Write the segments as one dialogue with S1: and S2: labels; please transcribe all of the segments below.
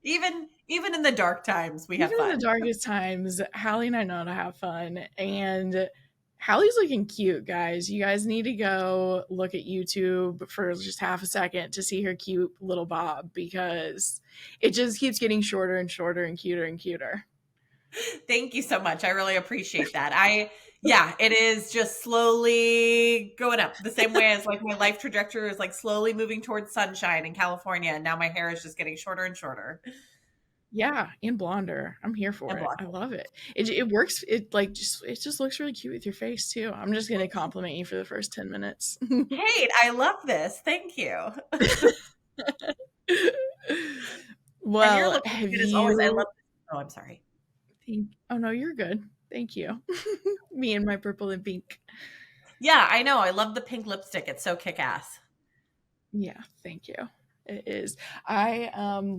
S1: Even in the dark times, we have
S2: Even in the
S1: fun.
S2: darkest times, Hallie and I know how to have fun. And Hallie's looking cute, guys. You guys need to go look at YouTube for just half a second to see her cute little bob, because it just keeps getting shorter and shorter and cuter and cuter.
S1: Thank you so much. I really appreciate that. Yeah, it is just slowly going up the same way as like my life trajectory is like slowly moving towards sunshine in California. And now my hair is just getting shorter and shorter
S2: Yeah, and blonder. I'm here for
S1: and
S2: it.
S1: blonde.
S2: I love it. It works. It just looks really cute with your face too. I'm just gonna compliment you for the first 10 minutes.
S1: Kate, I love this. Thank you. And you're
S2: Well,
S1: looking
S2: have
S1: good as always. I love
S2: you?
S1: this. Oh, I'm sorry.
S2: Oh no, you're good. Thank you. Me and my purple and pink.
S1: Yeah, I know. I love the pink lipstick. It's so kick ass.
S2: Yeah, thank you. It is. I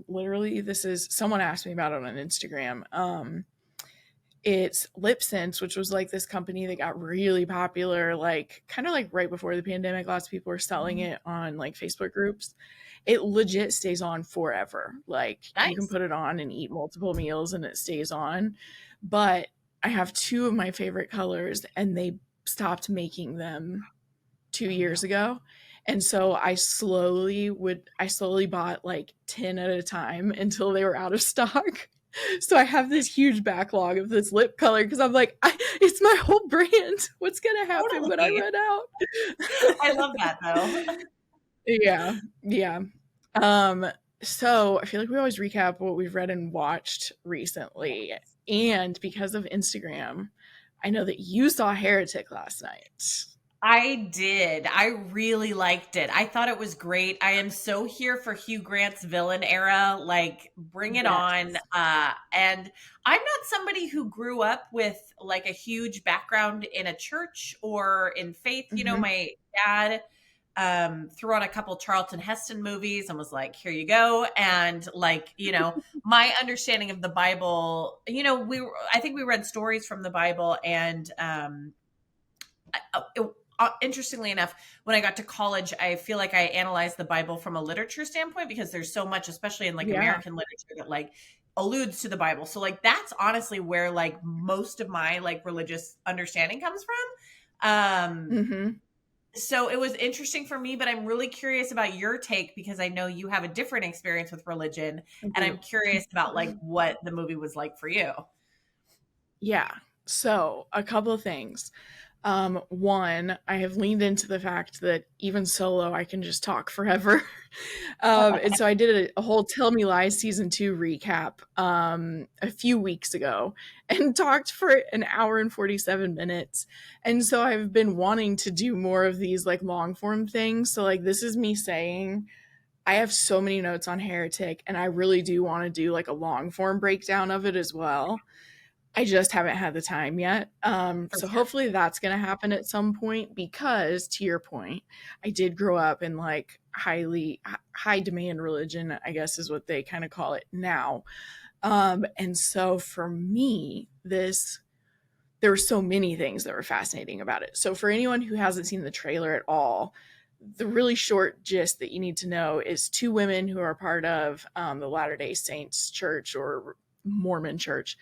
S2: literally, this is, someone asked me about it on Instagram. It's Lip Sense, which was like this company that got really popular, like kind of like right before the pandemic. Lots of people were selling it on like Facebook groups. It legit stays on forever. Like you can
S1: Nice.
S2: put it on and eat multiple meals and it stays on. But I have two of my favorite colors and they stopped making them two
S1: Oh
S2: years
S1: no.
S2: ago. And so I slowly bought like 10 at a time until they were out of stock. So I have this huge backlog of this lip color because I'm like, it's my whole brand. What's going to happen when I
S1: Totally.
S2: run out?
S1: I love that though.
S2: Yeah. Yeah. Um, so I feel like we always recap what we've read and watched recently. And because of Instagram, I know that you saw Heretic last night.
S1: I did. I really liked it. I thought it was great. I am so here for Hugh Grant's villain era. Like, bring it on.
S2: Yes.
S1: And I'm not somebody who grew up with like a huge background in a church or in faith. You know,
S2: Mm-hmm.
S1: my dad threw on a couple Charlton Heston movies and was like, here you go. And like, my understanding of the Bible, I think we read stories from the Bible and interestingly enough, when I got to college, I feel like I analyzed the Bible from a literature standpoint because there's so much, especially in like
S2: Yeah.
S1: American literature, that like alludes to the Bible. So like that's honestly where like most of my like religious understanding comes from.
S2: Mm-hmm.
S1: So it was interesting for me, but I'm really curious about your take because I know you have a different experience with religion,
S2: I
S1: and I'm
S2: do.
S1: curious about like what the movie was like for you.
S2: Yeah. So, a couple of things. One, I have leaned into the fact that even solo, I can just talk forever. And so I did a whole Tell Me Lies season 2 recap a few weeks ago and talked for an hour and 47 minutes. And so I've been wanting to do more of these like long form things. So, like, this is me saying, I have so many notes on Heretic, and I really do want to do like a long form breakdown of it as well. I just haven't had the time yet.
S1: For
S2: So
S1: sure.
S2: hopefully that's going to happen at some point because, to your point, I did grow up in like high demand religion, I guess is what they kind of call it now. And so for me, there were so many things that were fascinating about it. So for anyone who hasn't seen the trailer at all, the really short gist that you need to know is two women who are part of the Latter-day Saints church or Mormon church.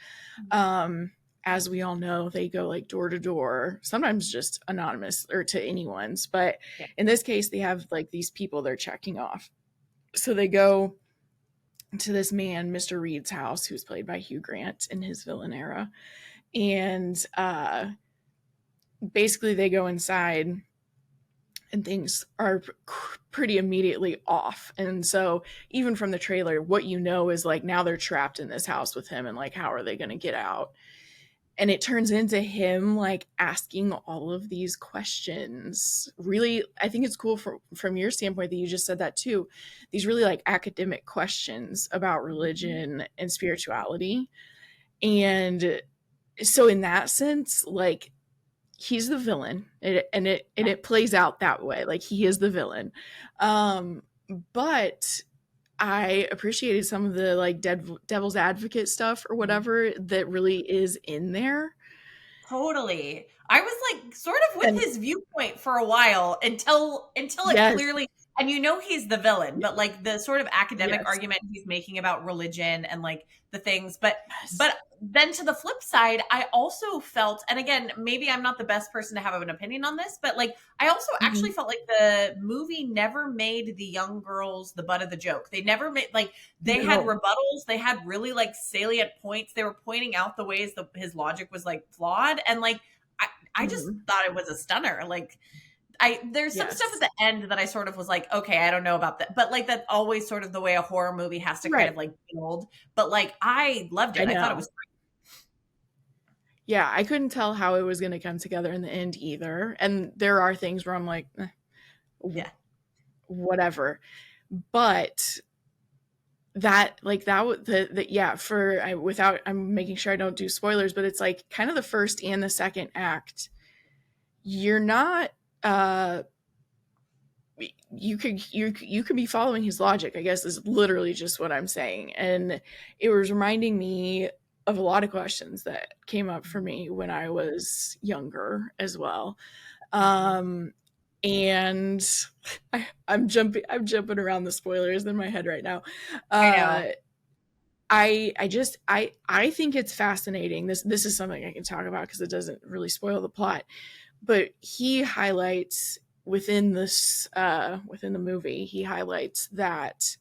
S2: As we all know, they go like door to door, sometimes just anonymous or to anyone's. But
S1: Yeah.
S2: in this case, they have like these people they're checking off. So they go to this man, Mr. Reed's house, who's played by Hugh Grant in his villain era. And basically, they go inside and things are pretty immediately off. And so, even from the trailer, what you know is like now they're trapped in this house with him, and like, how are they going to get out? And it turns into him like asking all of these questions. Really, I think it's cool from your standpoint that you just said that too. These really like academic questions about religion and spirituality. And so, in that sense, like, he's the villain, and it plays out that way, like he is the villain. But I appreciated some of the like devil's advocate stuff or whatever that really is in there.
S1: Totally. I was like sort of with
S2: And
S1: his viewpoint for a while until it
S2: yes,
S1: clearly and you know he's the villain, but like the sort of academic
S2: Yes.
S1: argument he's making about religion and like the things,
S2: Yes.
S1: but then to the flip side, I also felt, and again, maybe I'm not the best person to have an opinion on this, but like I also
S2: Mhm.
S1: actually felt like the movie never made the young girls the butt of the joke. They never made like they had
S2: No.
S1: rebuttals, they had really like salient points. They were pointing out the ways that his logic was like flawed, and like I just
S2: Mhm.
S1: thought it was a stunner. Like there's some stuff at
S2: Yes.
S1: the end that I sort of was like, okay, I don't know about that. But like that's always sort of the way a horror movie has to kind
S2: Right.
S1: of like build. But like I loved
S2: I
S1: it. I thought it
S2: know.
S1: was
S2: Yeah, I couldn't tell how it was going to come together in the end either. And there are things where I'm like,
S1: yeah.
S2: whatever. But that like that the yeah for without I'm making sure I don't do spoilers, but it's like kind of the first and the second act. You're not uh you could be following his logic, I guess, is literally just what I'm saying. And it was reminding me of a lot of questions that came up for me when I was younger as well.
S1: Mhm.
S2: um and I'm jumping around the spoilers in my head right now.
S1: I
S2: uh
S1: know.
S2: I think it's fascinating. This is something I can talk about because it doesn't really spoil the plot. But he highlights within the movie, he highlights that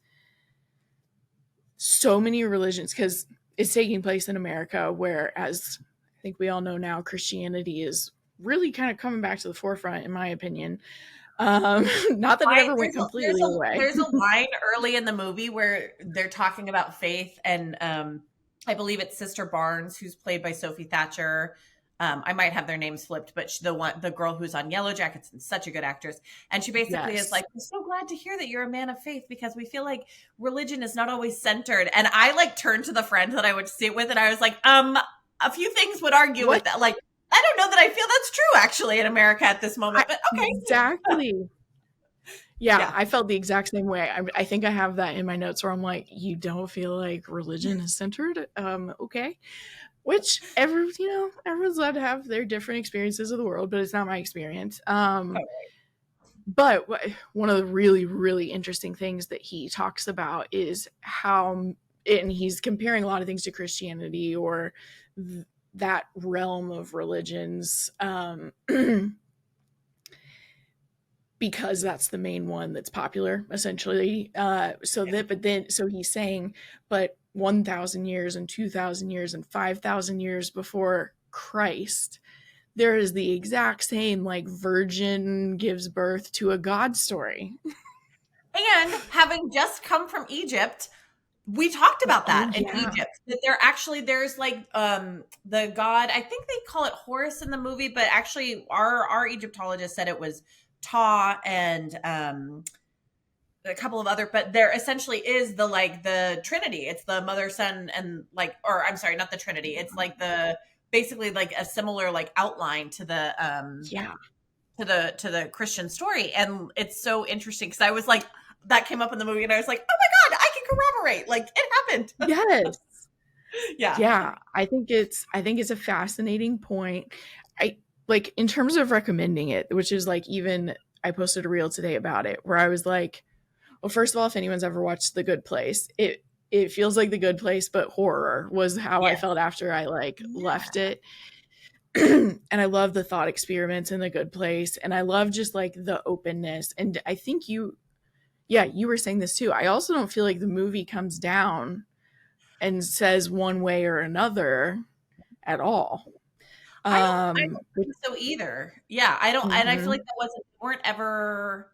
S2: so many religions, because it's taking place in America, where, as I think we all know now, Christianity is really kind of coming back to the forefront, in my opinion. Not that it ever went completely away.
S1: There's a line early in the movie where they're talking about faith, and I believe it's Sister Barnes, who's played by Sophie Thatcher. I might have their names flipped, but the girl who's on Yellow Jackets, and such a good actress. And she basically is
S2: Yes.
S1: like, "We're so glad to hear that you're a man of faith because we feel like religion is not always centered." And I like turned to the friend that I would sit with, and I was like, a few things would argue
S2: What?
S1: with that. Like, I don't know that I feel that's true actually in America at this moment, but okay.
S2: Exactly. Yeah,
S1: Yeah.
S2: I felt the exact same way. I think I have that in my notes where I'm like, you don't feel like religion is centered? Okay. Which everyone's allowed to have their different experiences of the world, but it's not my experience. But one of the really, really interesting things that he talks about is how, and he's comparing a lot of things to Christianity or that realm of religions. Because that's the main one that's popular, essentially. So he's saying, but 1,000 years and 2,000 years and 5,000 years before Christ, there is the exact same like virgin gives birth to a god story.
S1: And having just come from Egypt, we talked about
S2: Oh
S1: that in
S2: yeah.
S1: Egypt. That there's like the god, I think they call it Horus in the movie, but actually our Egyptologist said it was Ta and a couple of other, but there essentially is the like the Trinity. It's the mother, son, and like, or I'm sorry, not the Trinity. It's like the basically like a similar like outline
S2: Yeah.
S1: to the Christian story. And it's so interesting because I was like, that came up in the movie, and I was like, oh my god, I can corroborate. Like it happened.
S2: Yes.
S1: Yeah.
S2: Yeah. I think it's a fascinating point. I like in terms of recommending it, which is like, even I posted a reel today about it where I was like, well, first of all, if anyone's ever watched The Good Place, it feels like The Good Place, but horror was how I
S1: Yes.
S2: felt after I like
S1: Yeah.
S2: left it. And I love the thought experiments in The Good Place, and I love just like the openness. And I think you were saying this too. I also don't feel like the movie comes down and says one way or another at all.
S1: I don't think so either. Yeah, I don't, and I feel like
S2: Mhm.
S1: that wasn't they weren't ever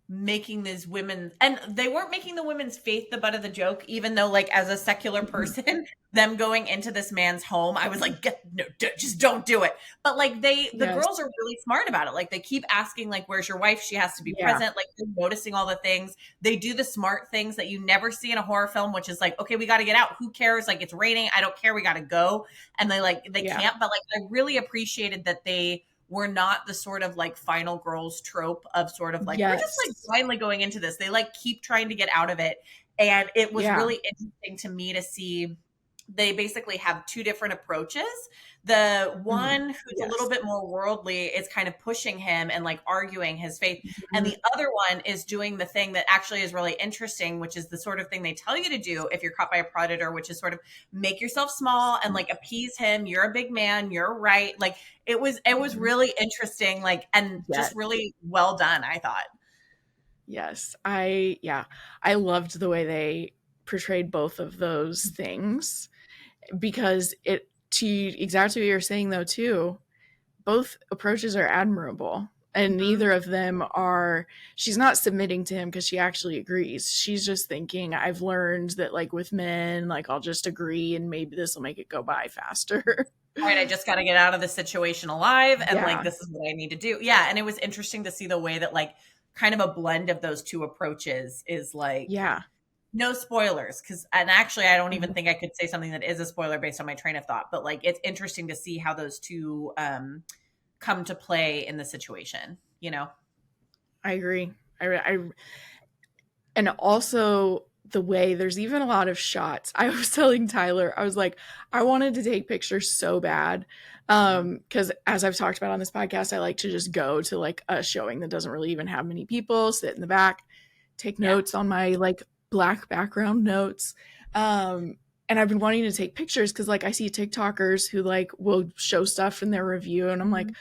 S1: making these women, and they weren't making the women's faith the butt of the joke, even though like as a secular
S2: Mhm.
S1: person, them going into this man's home, I was like, get no, just don't do it. But like the
S2: Yes.
S1: girls are really smart about it. Like they keep asking like, where's your wife? She has to be
S2: Yeah.
S1: present. Like they're noticing all the things. They do the smart things that you never see in a horror film, which is like, okay, we got to get out, who cares, like it's raining, I don't care, we got to go. And they
S2: Yeah.
S1: can't. But like I really appreciated that they were not the sort of like final girls trope of sort of like, we're just like
S2: Yes.
S1: blindly going into this. They like keep trying to get out of it. And it was
S2: Yeah.
S1: really interesting to me to see they basically have two different approaches. The
S2: Mhm.
S1: one who's a little
S2: Yes.
S1: bit more worldly is kind of pushing him and like arguing his faith. And
S2: Mhm.
S1: the other one is doing the thing that actually is really interesting, which is the sort of thing they tell you to do if you're caught by a predator, which is sort of make yourself small and like appease him. You're a big man, you're right. Like it was
S2: Mhm.
S1: really interesting, like, and just
S2: Yes.
S1: really well done, I thought.
S2: Yes. I loved the way they portrayed both of those things because it to exactly what you're saying though too, both approaches are admirable. And
S1: Mhm.
S2: neither of them are, she's not submitting to him because she actually agrees. She's just thinking, I've learned that, like, with men, like, I'll just agree and maybe this will make it go by faster.
S1: Right, I just got to get out of this situation alive, and like
S2: Yeah.
S1: this is what I need to do. Yeah, and it was interesting to see the way that like kind of a blend of those two approaches is like
S2: Yeah.
S1: no spoilers, cuz and actually I don't even
S2: Mhm.
S1: think I could say something that is a spoiler based on my train of thought, but like it's interesting to see how those two come to play in the situation, you know.
S2: I agree. I and also the way there's even a lot of shots. I was telling Tyler, I was like, I wanted to take pictures so bad.
S1: Mhm.
S2: Because as I've talked about on this podcast, I like to just go to like a showing that doesn't really even have many people, sit in the back, take
S1: Yeah.
S2: notes on my like black background notes. And I've been wanting to take pictures because like I see TikTokers who like will show stuff in their review, and I'm like,
S1: Mhm.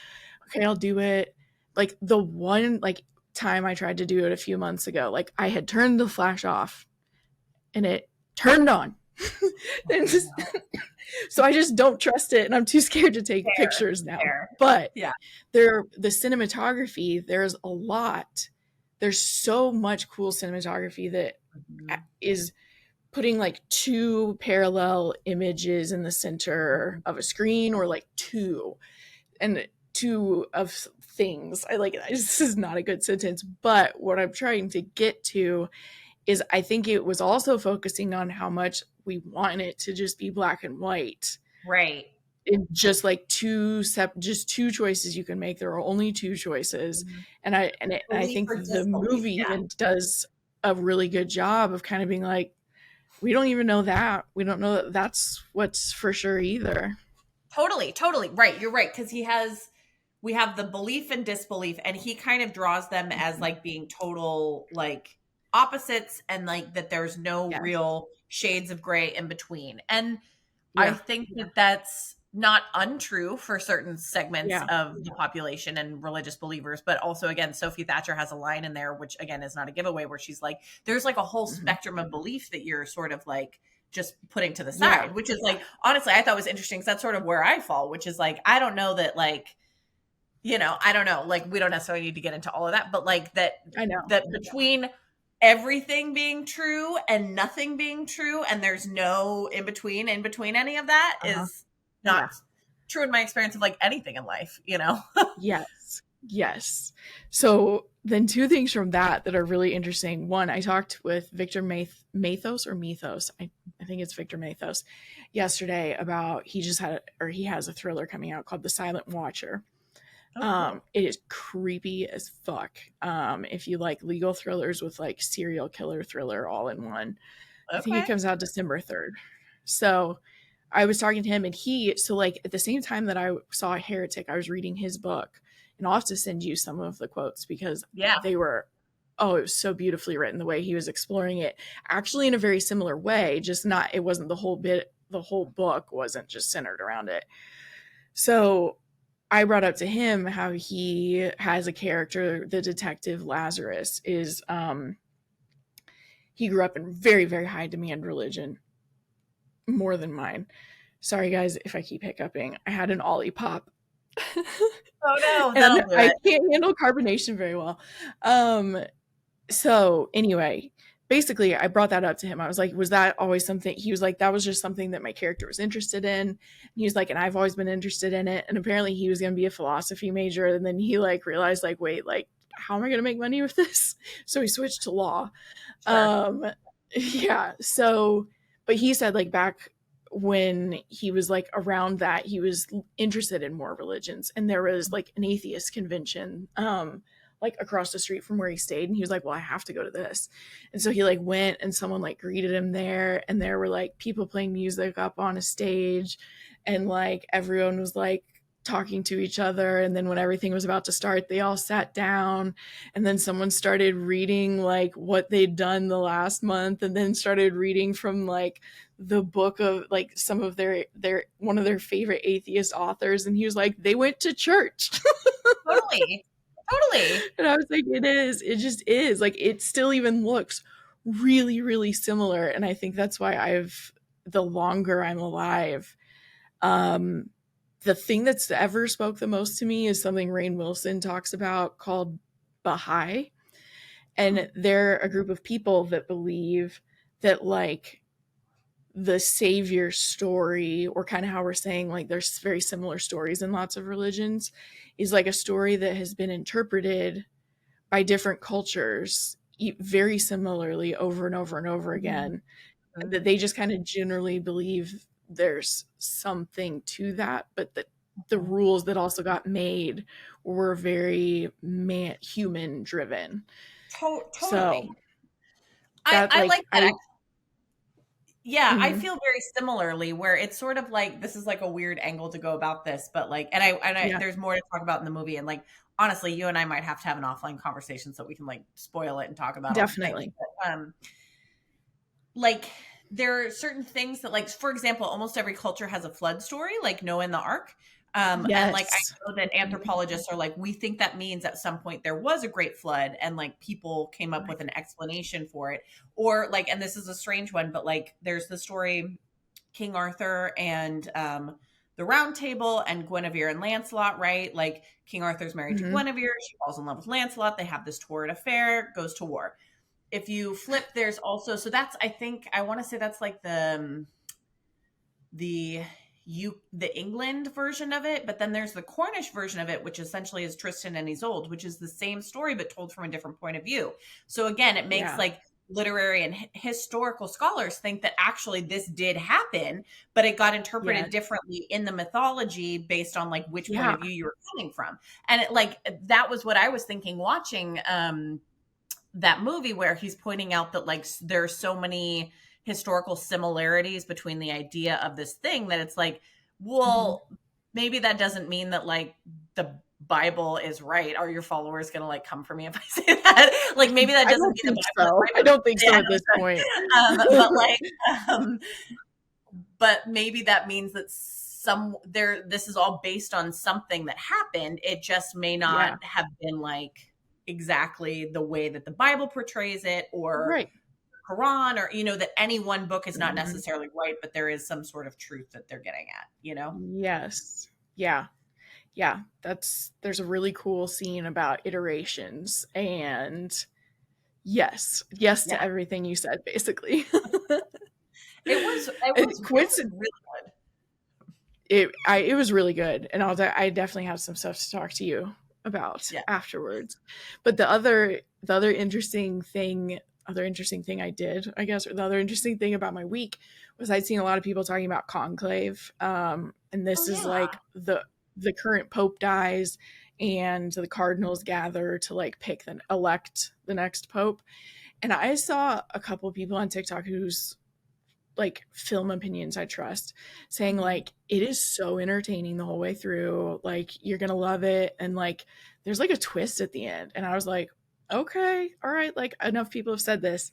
S2: okay, I'll do it. Like the one like time I tried to do it a few months ago, like I had turned the flash off and it turned on. And just,
S1: No.
S2: so I just don't trust it and I'm too scared to take
S1: Fair.
S2: pictures now.
S1: Fair.
S2: But
S1: Yeah.
S2: the cinematography, there's a lot. There's so much cool cinematography that
S1: Mhm.
S2: is putting like two parallel images in the center of a screen, or like two and two of things. I like this is not a good sentence, but what I'm trying to get to is I think it was also focusing on how much we want it to just be black and white.
S1: Right.
S2: In just like just two choices you can make. There are only two choices,
S1: Mhm.
S2: and I
S1: Belief
S2: think
S1: or
S2: the
S1: disbelief.
S2: movie
S1: Yeah.
S2: even does a really good job of kind of being like, we don't even know that. We don't know that that's what's for sure either.
S1: Totally, totally. Right. You're right. Cause we have the belief and disbelief, and he kind of draws them as
S2: Mhm.
S1: like being total like opposites, and like that there's no
S2: Yes.
S1: real shades of gray in between. And I
S2: Yeah.
S1: think that that's not untrue for certain segments
S2: Yeah.
S1: of the population and religious believers. But also, again, Sophie Thatcher has a line in there, which again is not a giveaway, where she's like, there's like a whole
S2: Mhm.
S1: spectrum of belief that you're sort of like just putting to the
S2: Yeah.
S1: side, which is like, honestly, I thought was interesting because that's sort of where I fall, which is like, I don't know that like, I don't know, like we don't necessarily need to get into all of that, but like
S2: I know.
S1: that between everything being true and nothing being true, and there's no in between any of that
S2: Uh-huh.
S1: is not
S2: Yeah.
S1: true in my experience of like anything in life, you know.
S2: Yes. Yes. So then two things from that are really interesting. One, I talked with Victor Mathos or Mythos. I think it's Victor Mathos yesterday about he has a thriller coming out called The Silent Watcher.
S1: Oh, cool.
S2: It is creepy as fuck. If you like legal thrillers with like serial killer thriller all in one. I think it
S1: Okay.
S2: comes out December 3rd. So I was talking to him, and so like at the same time that I saw Heretic, I was reading his book. And I'll have to send you some of the quotes because
S1: Yeah.
S2: they were, oh, it was so beautifully written the way he was exploring it. Actually, in a very similar way, just not, it wasn't the whole book wasn't just centered around it. So I brought up to him how he has a character, the detective Lazarus, he grew up in very, very high demand religion, more than mine. Sorry, guys, if I keep hiccuping. I had an Ollie pop.
S1: Oh no,
S2: And
S1: that'll do
S2: I
S1: it.
S2: can't handle carbonation very well. Um, so anyway, basically I brought that up to him. I was like, was that always something? He was like, that was just something that my character was interested in. And he was like, and I've always been interested in it. And apparently he was gonna be a philosophy major. And then he like realized, like, wait, like, how am I gonna make money with this? So he switched to law.
S1: Sure.
S2: Um, yeah. So, but he said like back when he was like around that, he was interested in more religions, and there was like an atheist convention like across the street from where he stayed, and he was like, well, I have to go to this. And so he like went, and someone like greeted him there, and there were like people playing music up on a stage, and like everyone was like talking to each other. And then when everything was about to start, they all sat down, and then someone started reading like what they'd done the last month, and then started reading from like the book of like some of their one of their favorite atheist authors, and he was like, they went to church.
S1: Totally. Totally.
S2: And I was like, it just is like, it still even looks really, really similar. And I think that's why the longer I'm alive, the thing that's ever spoke the most to me is something Rainn Wilson talks about called Baha'i. And they're a group of people that believe that like the savior story, or kind of how we're saying like there's very similar stories in lots of religions, is like a story that has been interpreted by different cultures very similarly over and over and over again.
S1: Mm-hmm.
S2: That they just kind of generally believe there's something to that, but that the rules that also got made were very human driven.
S1: Totally.
S2: So
S1: I like that. Yeah, I
S2: mm-hmm.
S1: feel very similarly, where it's sort of like, this is like a weird angle to go about this, but like, and I there's more to talk about in the movie, and like, honestly, you and I might have to have an offline conversation so we can like spoil it and talk about
S2: Definitely.
S1: all the things. But, like, there are certain things that, like, for example, almost every culture has a flood story, like Noah and the Ark. And like, I know that anthropologists are like, we think that means at some point there was a great flood, and like people came up with an explanation for it. Or like, and this is a strange one, but like there's the story King Arthur and the Round Table and Guinevere and Lancelot, right? Like King Arthur's married to Guinevere, she falls in love with Lancelot, they have this torrid affair, goes to war. If you flip, there's also, so that's, I think, I want to say that's like the England version of it, but then there's the Cornish version of it, which essentially is Tristan and Isolde, which is the same story but told from a different point of view. So again, it makes like literary and historical scholars think that actually this did happen, but it got interpreted differently in the mythology based on like which point of view you were coming from. And it, like, that was what I was thinking watching that movie, where he's pointing out that like there's so many historical similarities between the idea of this thing that it's like, well, maybe that doesn't mean that like the Bible is right. Are your followers going to like come for me if I say that? Like, maybe that doesn't mean the Bible is right.
S2: I don't think so at this point.
S1: But like, but maybe that means that this is all based on something that happened. It just may not have been like exactly the way that the Bible portrays it, or Quran, or, you know, that any one book is not necessarily right, but there is some sort of truth that they're getting at, you know?
S2: Yes. Yeah. Yeah. There's a really cool scene about iterations, and yes to everything you said, basically.
S1: It was really good.
S2: It was really good. And I definitely have some stuff to talk to you about afterwards. But the other interesting thing I did, I guess, or the other interesting thing about my week was I'd seen a lot of people talking about conclave. And this is like the current pope dies, and the cardinals gather to like elect the next pope. And I saw a couple of people on TikTok whose like film opinions I trust saying like, it is so entertaining the whole way through, like you're gonna love it, and like there's like a twist at the end. And I was like, okay, all right, like enough people have said this.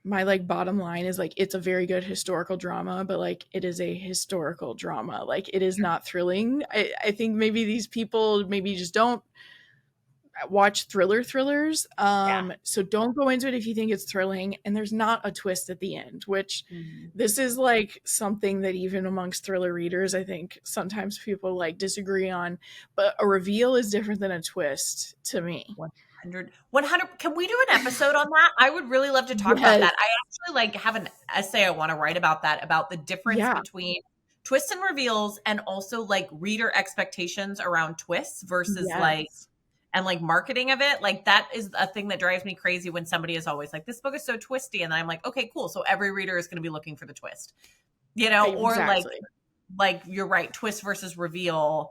S2: My like bottom line is like, it's a very good historical drama, but like it is a historical drama, like it is not thrilling. I think maybe these people maybe just don't watch thrillers. So don't go into it if you think it's thrilling, and there's not a twist at the end, which this is like something that even amongst thriller readers, I think sometimes people like disagree on, but a reveal is different than a twist to me.
S1: 100. Can we do an episode on that? I would really love to talk about that. I actually like have an essay I want to write about that, about the difference between twists and reveals, and also like reader expectations around twists versus like, and like marketing of it. Like that is a thing that drives me crazy when somebody is always like, this book is so twisty. And then I'm like, okay, cool. So every reader is going to be looking for the twist, you know, or like you're right. Twist versus reveal.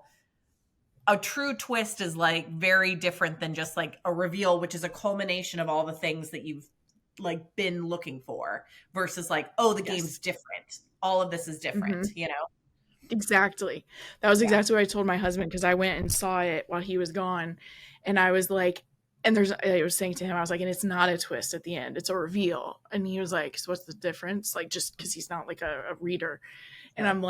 S1: a true twist is like very different than just like a reveal, which is a culmination of all the things that you've like been looking for, versus like, oh, the game's
S2: Yes.
S1: different. All of this is different,
S2: Mhm.
S1: you know?
S2: Exactly. That was
S1: Yeah.
S2: exactly what I told my husband because I went and saw it while he was gone, and I was like, and I was saying to him, I was like, and it's not a twist at the end, it's a reveal. And he was like, so what's the difference? Like, just because he's not like a reader. And
S1: Sure.
S2: I'm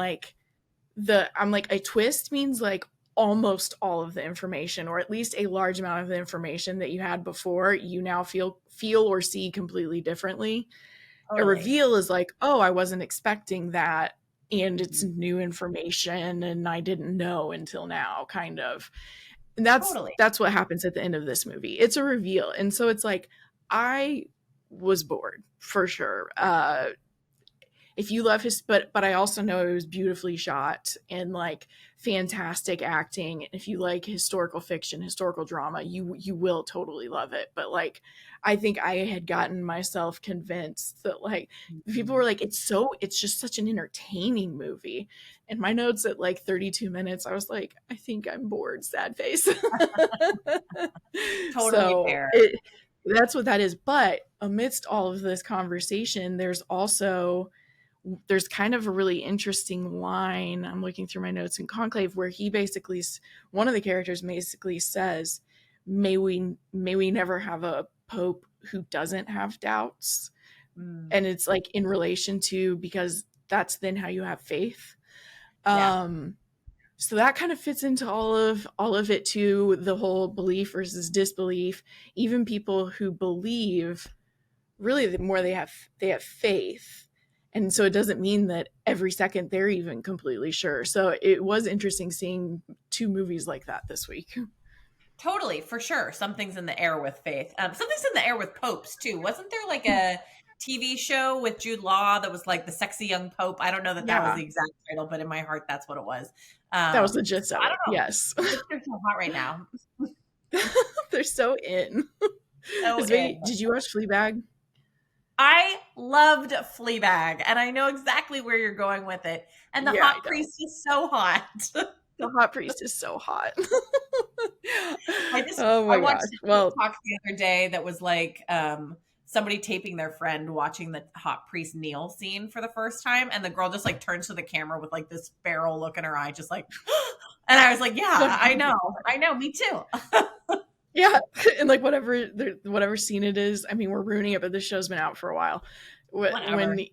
S2: like, a twist means like almost all of the information, or at least a large amount of the information that you had before, you now feel or see completely differently. A
S1: Totally.
S2: reveal is like, oh, I wasn't expecting that, and it's
S1: Mhm.
S2: new information and I didn't know until now, kind of. And
S1: Totally.
S2: that's what happens at the end of this movie. It's a reveal. And so it's like, I was bored for sure. If you love his, but I also know it was beautifully shot and like fantastic acting. If you like historical fiction, historical drama, you will totally love it. But like, I think I had gotten myself convinced that like people
S1: Mhm.
S2: were like, it's just such an entertaining movie. And my notes at like 32 minutes, I was like, I think I'm bored, sad face.
S1: Totally
S2: So
S1: fair.
S2: that's what that is. But amidst all of this conversation, there's kind of a really interesting line. I'm looking through my notes in Conclave where he basically, one of the characters basically says, may we never have a pope who doesn't have doubts.
S1: Mm.
S2: And it's like in relation to, because that's then how you have faith.
S1: Yeah.
S2: um so that kind of fits into all of it too, the whole belief versus disbelief. Even people who believe, really the more they have faith, and so it doesn't mean that every second they're even completely sure. So it was interesting seeing two movies like that this week.
S1: Totally, for sure. Something's in the air with faith. Something's in the air with popes too. Wasn't there like a TV show with Jude Law that was like the sexy young pope? I don't know that that was
S2: Yeah,
S1: the exact title, but in my heart, that's what it was.
S2: that was the
S1: So
S2: gist of
S1: I
S2: it.
S1: don't know.
S2: Yes.
S1: Hipsters are so hot right now.
S2: They're so in.
S1: So in.
S2: Did you watch Fleabag?
S1: I loved Fleabag, and I know exactly where you're going with it. And the
S2: Yeah, I
S1: hot
S2: know.
S1: priest is so hot.
S2: The hot priest is so hot.
S1: I
S2: Oh
S1: I
S2: my
S1: watched
S2: gosh.
S1: a
S2: Well,
S1: TikTok the other day that was like somebody taping their friend watching the hot priest kneel scene for the first time, and the girl just like turns to the camera with like this feral look in her eye, just like, and I was like, yeah, I know, me too.
S2: yeah, and like whatever scene it is. I mean, we're ruining it, but this show's been out for a while.
S1: Whatever.
S2: When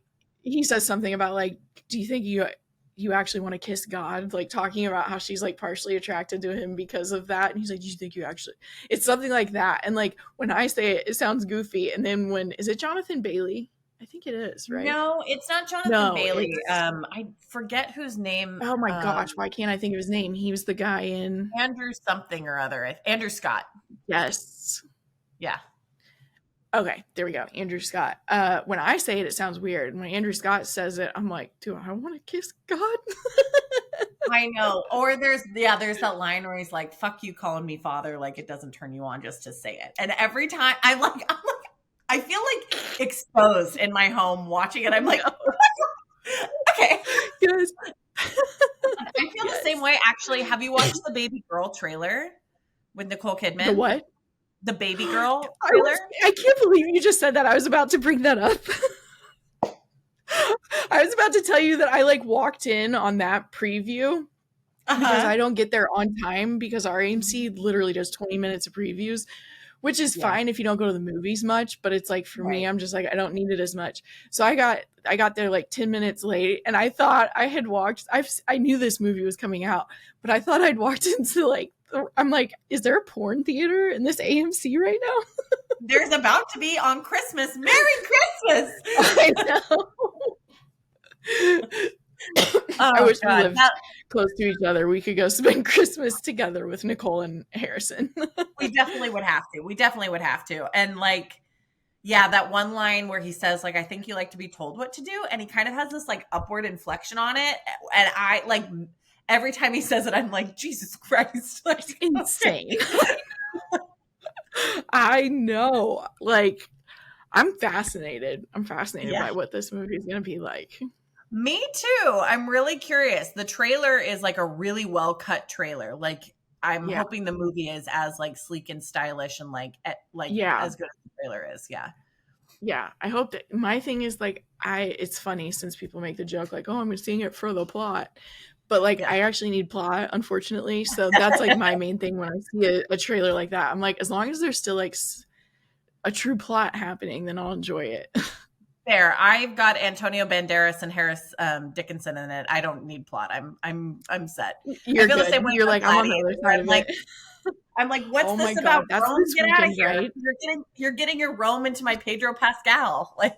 S2: he says something about like, do you think you actually want to kiss God? Like talking about how she's like partially attracted to him because of that, and he's like, do you think you actually? It's something like that. And like when I say it, it sounds goofy. And then when is it Jonathan Bailey? I think it is, right?
S1: No, it's not Jonathan
S2: No,
S1: Bailey.
S2: it's,
S1: I forget whose name.
S2: oh my gosh, why can't I think of his name? He was the guy in,
S1: Andrew something or other. Andrew Scott.
S2: yes.
S1: Yeah.
S2: Okay, there we go. Andrew Scott. When I say it, it sounds weird. When Andrew Scott says it, I'm like, do I want to kiss God?
S1: I know. Or there's that line where he's like, "Fuck you calling me father," like it doesn't turn you on just to say it. And every time I'm like, I feel like exposed in my home watching it. I'm like, okay.
S2: Yes.
S1: I feel the same
S2: Yes.
S1: way. Actually, have you watched the Baby Girl trailer with Nicole
S2: The
S1: Kidman?
S2: what?
S1: The Baby Girl trailer.
S2: I can't believe you just said that. I was about to bring that up. I was about to tell you that I like walked in on that preview because
S1: Uh-huh.
S2: I don't get there on time because our AMC literally does 20 minutes of previews, which is
S1: Yeah.
S2: fine if you don't go to the movies much, but it's like for me,
S1: Right.
S2: I'm just like I don't need it as much. So I got there like 10 minutes late, and I thought I had walked I knew this movie was coming out, but I thought I'd walked into like I'm like, is there a porn theater in this AMC right now?
S1: There's about to be on Christmas. Merry Christmas.
S2: I know. I
S1: Oh
S2: wish we
S1: God.
S2: lived close to each other. We could go spend Christmas together with Nicole and Harrison.
S1: We definitely would have to. We definitely would have to. And like, yeah, that one line where he says, like, I think you like to be told what to do. And he kind of has this like upward inflection on it. And I like every time he says it, I'm like, Jesus Christ. Like,
S2: It's insane. I know. Like, I'm fascinated. I'm fascinated
S1: Yeah.
S2: by what this movie is going to be like.
S1: Me too. I'm really curious. The trailer is like a really well cut trailer. Like I'm
S2: Yeah.
S1: hoping the movie is as like sleek and stylish and like
S2: Yeah.
S1: as good as the trailer is. Yeah.
S2: Yeah. I hope that my thing is like it's funny since people make the joke like, "Oh, I'm seeing it for the plot." But like
S1: Yeah.
S2: I actually need plot, unfortunately. So that's like my main thing when I see a trailer like that. I'm like, as long as there's still like a true plot happening, then I'll enjoy it.
S1: Fair. I've got Antonio Banderas and Harris Dickinson in it. I don't need plot. I'm set. I
S2: You're
S1: feel the
S2: good.
S1: same way
S2: You're
S1: about
S2: like, I'm on the
S1: Gladiator,
S2: other
S1: where
S2: side of it.
S1: I'm like, what's
S2: Oh my
S1: this about
S2: god, that's
S1: Rome?
S2: this
S1: Get out of
S2: weekend,
S1: here.
S2: right?
S1: You're getting your Rome into my Pedro Pascal. Like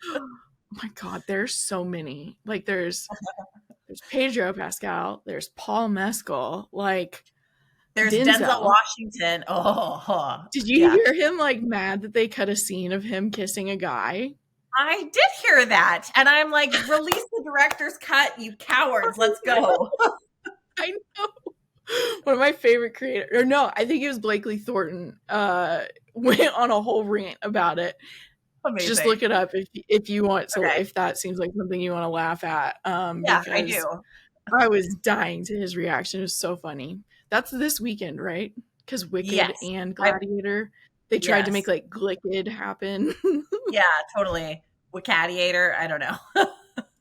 S2: Oh my god, there's so many. Like there's Pedro Pascal, there's Paul Mescal, like
S1: there's Denzel
S2: Denzel.
S1: Washington. Oh,
S2: Did you
S1: yeah.
S2: hear him like mad that they cut a scene of him kissing a guy?
S1: I did hear that. And I'm like, release the director's cut, you cowards. Let's go.
S2: I know. One of my favorite creators, or no, I think it was Blakely Thornton, went on a whole rant about it. Just
S1: Amazing.
S2: look it up if you want. So
S1: Okay.
S2: if that seems like something you want to laugh at,
S1: Yeah, I
S2: because
S1: do.
S2: I was dying to his reaction. It was so funny. That's this weekend, right? Because Wicked
S1: Yes.
S2: and
S1: I
S2: Gladiator, they tried to make
S1: yes.
S2: like Glicked happen.
S1: Yeah, totally. Wicadiator. I don't know.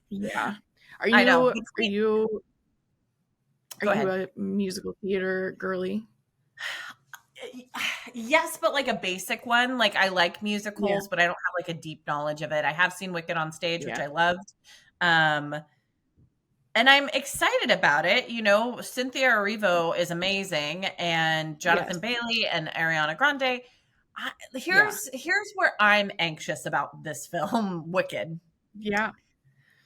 S2: Yeah. Are
S1: I know.
S2: you are
S1: Between
S2: you are
S1: Go
S2: you
S1: ahead.
S2: a musical theater girly?
S1: Yes, but like a basic one. Like I like
S2: Yeah.
S1: musicals, but I don't have like a deep knowledge of it. I have seen Wicked on stage, which
S2: Yeah.
S1: I loved. Um, and I'm excited about it. Cynthia Erivo is amazing, and
S2: Yes.
S1: Jonathan Bailey and Ariana Grande.
S2: Yeah.
S1: Here's where I'm anxious about this film, Wicked.
S2: Yeah.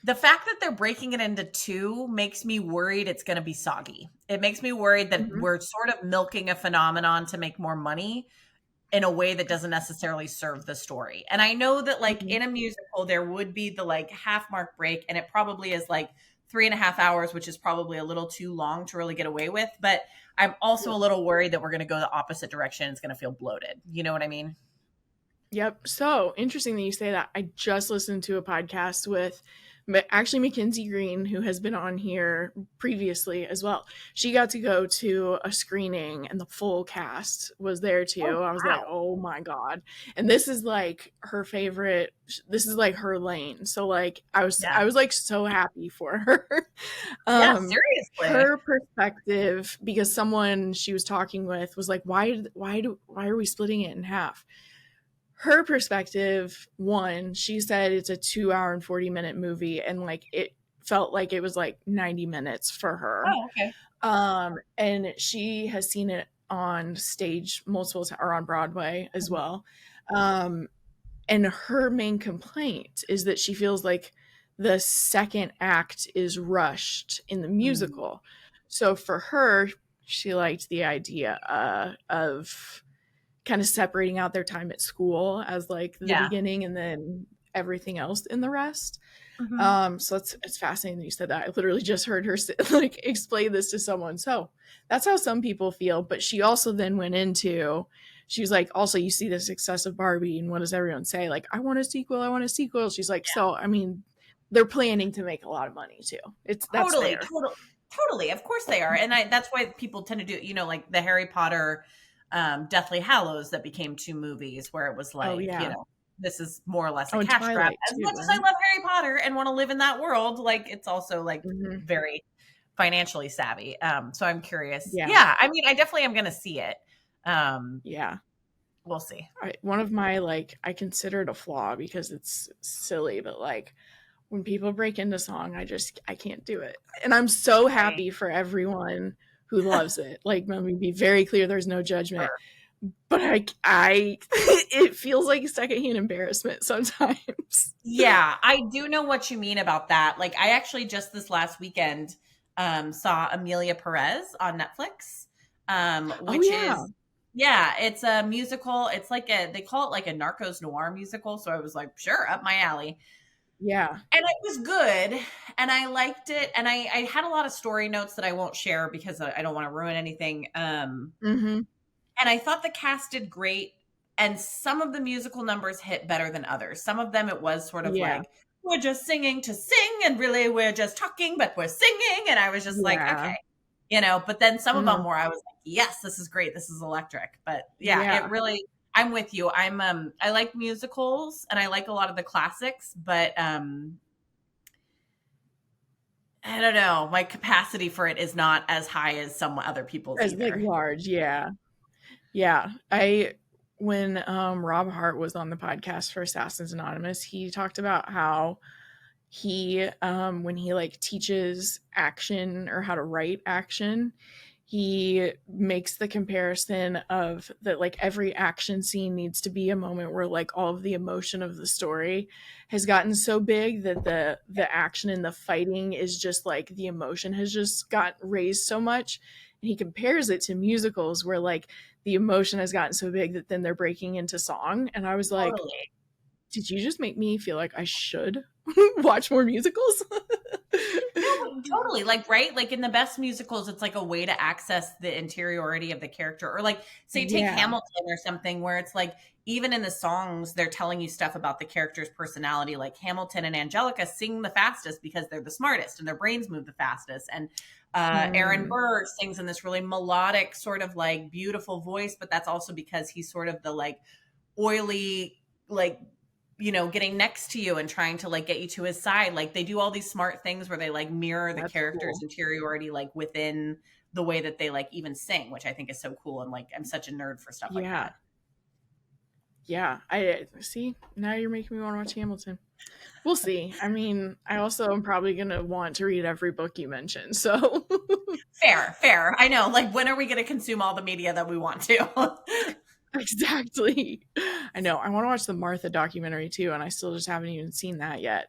S1: The fact that they're breaking it into two makes me worried it's going to be soggy. It makes me worried that
S2: Mhm.
S1: we're sort of milking a phenomenon to make more money in a way that doesn't necessarily serve the story. And I know that like
S2: Mhm.
S1: in a musical, there would be the like half mark break, and it probably is like 3.5 hours, which is probably a little too long to really get away with. But I'm also a
S2: Yep.
S1: little worried that we're going to go the opposite direction. It's going to feel bloated. You know what I mean?
S2: Yep. So interesting that you say that. I just listened to a podcast with actually Mackenzie Green, who has been on here previously as well. She got to go to a screening and the full cast was there too.
S1: Oh,
S2: I was like,
S1: wow.
S2: oh my God. And this is like her favorite, this is like her lane. So like
S1: Yeah.
S2: I was like so happy for her.
S1: Yeah,
S2: um
S1: seriously.
S2: her perspective, because someone she was talking with was like, why are we splitting it in half? Her perspective, one, she said it's a 2 hour and 40-minute movie, and like it felt like it was like 90 minutes for her.
S1: Oh, okay.
S2: And she has seen it on stage multiple times, or on Broadway as well. Um, and her main complaint is that she feels like the second act is rushed in the
S1: Mm,
S2: musical. So for her, she liked the idea of kind of separating out their time at school as like the
S1: yeah.
S2: beginning and then everything else in the rest.
S1: Mhm.
S2: So it's fascinating that you said that. I literally just heard her like explain this to someone. So that's how some people feel. But she also then went into, she was like, also you see the success of Barbie, and what does everyone say? Like, I want a sequel. I want a sequel. She's like, so I mean, they're planning to make a lot of money too. That's
S1: Totally,
S2: fair.
S1: totally. Of course they are, and that's why people tend to do. Like the Harry Potter, Deathly Hallows that became two movies, where it was
S2: Oh
S1: like,
S2: yeah.
S1: this is more or less a
S2: Oh, and
S1: cash grab.
S2: Twilight
S1: As
S2: too,
S1: much as I
S2: right?
S1: love Harry Potter and want to live in that world, like it's also like
S2: Hmm.
S1: very financially savvy. So I'm curious.
S2: Yeah.
S1: Yeah, I mean, I definitely am going to see it. Um,
S2: Yeah.
S1: we'll see.
S2: One of my like, I consider it a flaw because it's silly, but like when people break into song, I can't do it. And I'm so
S1: Right.
S2: happy for everyone who loves it. Like, let me be very clear, there's no judgment.
S1: Sure.
S2: But I it feels like secondhand embarrassment sometimes.
S1: Yeah, I do know what you mean about that. Like I actually just this last weekend saw Amelia Perez on Netflix.
S2: Oh
S1: Which
S2: yeah.
S1: is yeah, it's a musical. It's like they call it like a Narcos noir musical, so I was like, sure, up my alley.
S2: Yeah.
S1: And it was good and I liked it and I had a lot of story notes that I won't share because I don't want to ruin anything.
S2: Mhm.
S1: And I thought the cast did great. And some of the musical numbers hit better than others. Some of them, it was sort of
S2: Yeah.
S1: like, we're just singing to sing, and we're just talking, but we're singing. And I was just like,
S2: Yeah.
S1: okay, but then some of them
S2: Mhm.
S1: where I was like, yes, this is great. This is electric. But yeah,
S2: Yeah.
S1: it really, I'm with you. I like musicals and I like a lot of the classics, but I don't know. My capacity for it is not as high as some other people's
S2: As like
S1: either.
S2: large, yeah. Yeah. I when Rob Hart was on the podcast for Assassins Anonymous, he talked about how he when he like teaches action or how to write action, he makes the comparison of that like every action scene needs to be a moment where like all of the emotion of the story has gotten so big that the action and the fighting is just like the emotion has just got raised so much, and he compares it to musicals where like the emotion has gotten so big that then they're breaking into song, and I was like,
S1: Totally.
S2: did you just make me feel like I should watch more musicals?
S1: No, totally. Like, right? Like in the best musicals, it's like a way to access the interiority of the character. Or like, say, take
S2: Yeah.
S1: Hamilton or something where it's like, even in the songs, they're telling you stuff about the character's personality. Like Hamilton and Angelica sing the fastest because they're the smartest and their brains move the fastest. And Aaron
S2: Mm,
S1: Burr sings in this really melodic, sort of like beautiful voice, but that's also because he's sort of the like oily, like getting next to you and trying to like get you to his side. Like they do all these smart things where they like mirror the
S2: that's
S1: character's
S2: cool.
S1: interiority like within the way that they like even sing, which I think is so cool. And like I'm such a nerd for stuff like
S2: Yeah.
S1: that.
S2: Yeah. I see. Now you're making me want to watch Hamilton. We'll see. I mean, I also am probably going to want to read every book you mentioned. So,
S1: Fair, fair. I know. Like when are we going to consume all the media that we want to?
S2: exactly. I know. I want to watch the Martha documentary too, and I still just haven't even seen that yet.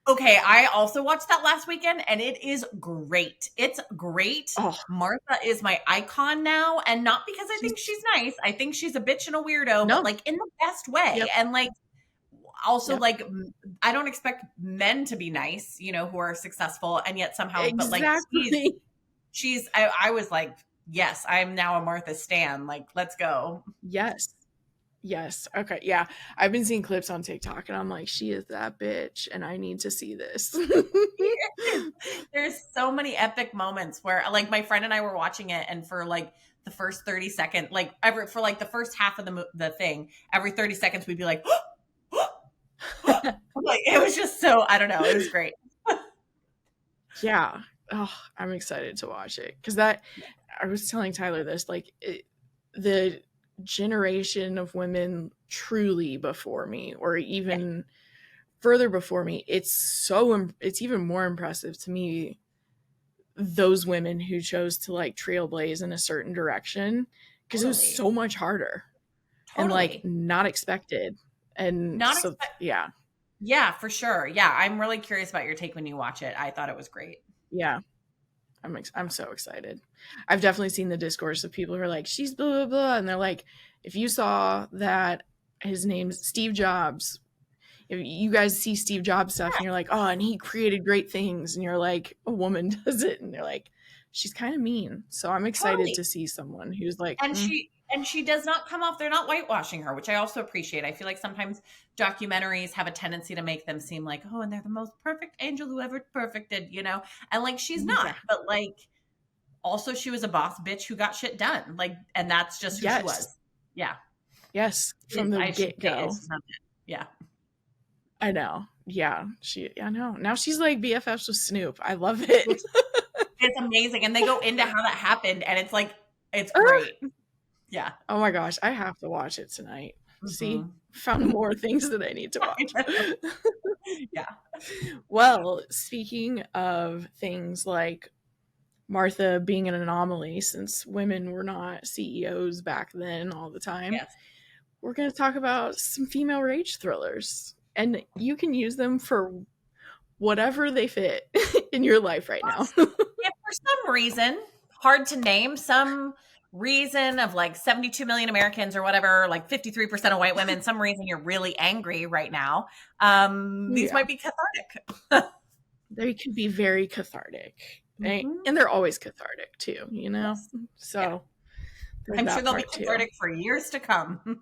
S1: Okay, I also watched that last weekend and it is great. It's great.
S2: Oh,
S1: Martha is my icon now, and not because I
S2: she's
S1: think she's nice. I think she's a bitch and a weirdo, but
S2: no.
S1: like in the best way.
S2: Yep.
S1: And like also
S2: Yep.
S1: like I don't expect men to be nice, who are successful, and yet somehow, but like
S2: Exactly.
S1: I was like, yes, I'm now a Martha Stan. Like, let's go.
S2: Yes. Yes. Okay. Yeah. I've been seeing clips on TikTok and I'm like, she is that bitch and I need to see this.
S1: There's so many epic moments where like my friend and I were watching it, and for like the first 30 seconds, like every for like the first half of the thing, every 30 seconds we'd be like, like it was just so, I don't know, it was great.
S2: Yeah. Oh, I'm excited to watch it because that I was telling Tyler this like the generation of women truly before me, or
S1: Yeah,
S2: even further before me, it's even more impressive to me those women who chose to like trailblaze in a certain direction because it was
S1: totally.
S2: so much harder and like
S1: Totally.
S2: not expected. And
S1: Not
S2: so
S1: expect
S2: yeah,
S1: Yeah, for sure. Yeah, I'm really curious about your take when you watch it. I thought it was great.
S2: yeah. I'm so excited. I've definitely seen the discourse of people who are like, she's blah blah blah, and they're like, if you saw that his name's Steve Jobs, if you guys see Steve Jobs stuff and you're like, oh, and he created great things, and you're like, a woman does it, and they're like, she's kind of mean. So I'm excited
S1: Totally.
S2: to see someone who's like,
S1: And she does not come off, they're not whitewashing her, which I also appreciate. I feel like sometimes documentaries have a tendency to make them seem like, oh, and they're the most perfect angel who ever perfected. And like she's not,
S2: yeah,
S1: but like also she was a boss bitch who got shit done. Like, and that's just who she
S2: yes,
S1: was. Yeah.
S2: yes, from the
S1: I should
S2: get
S1: say it's
S2: go.
S1: just not it. Yeah.
S2: I know. Yeah, I know. Now she's like BFFs with Snoop. I love it.
S1: Which it's amazing. And they go into how that happened, and it's like it's great. Yeah.
S2: Oh my gosh, I have to watch it tonight. See,
S1: Hmm.
S2: found more things that I need to watch.
S1: Yeah.
S2: Well, speaking of things like Martha being an anomaly, since women were not CEOs back then all the time,
S1: Yes.
S2: we're going to talk about some female rage thrillers. And you can use them for whatever they fit in your life right now.
S1: If for some reason, hard to name, some reason of like 72 million Americans or whatever, like 53% of white women, some reason you're really angry right now, these
S2: Yeah,
S1: might be cathartic.
S2: they can be very cathartic.
S1: Hmm.
S2: And they're always cathartic too, you know?
S1: Yes. Yeah.
S2: So there's
S1: I'm sure
S2: that
S1: they'll be
S2: part too.
S1: cathartic for years to come.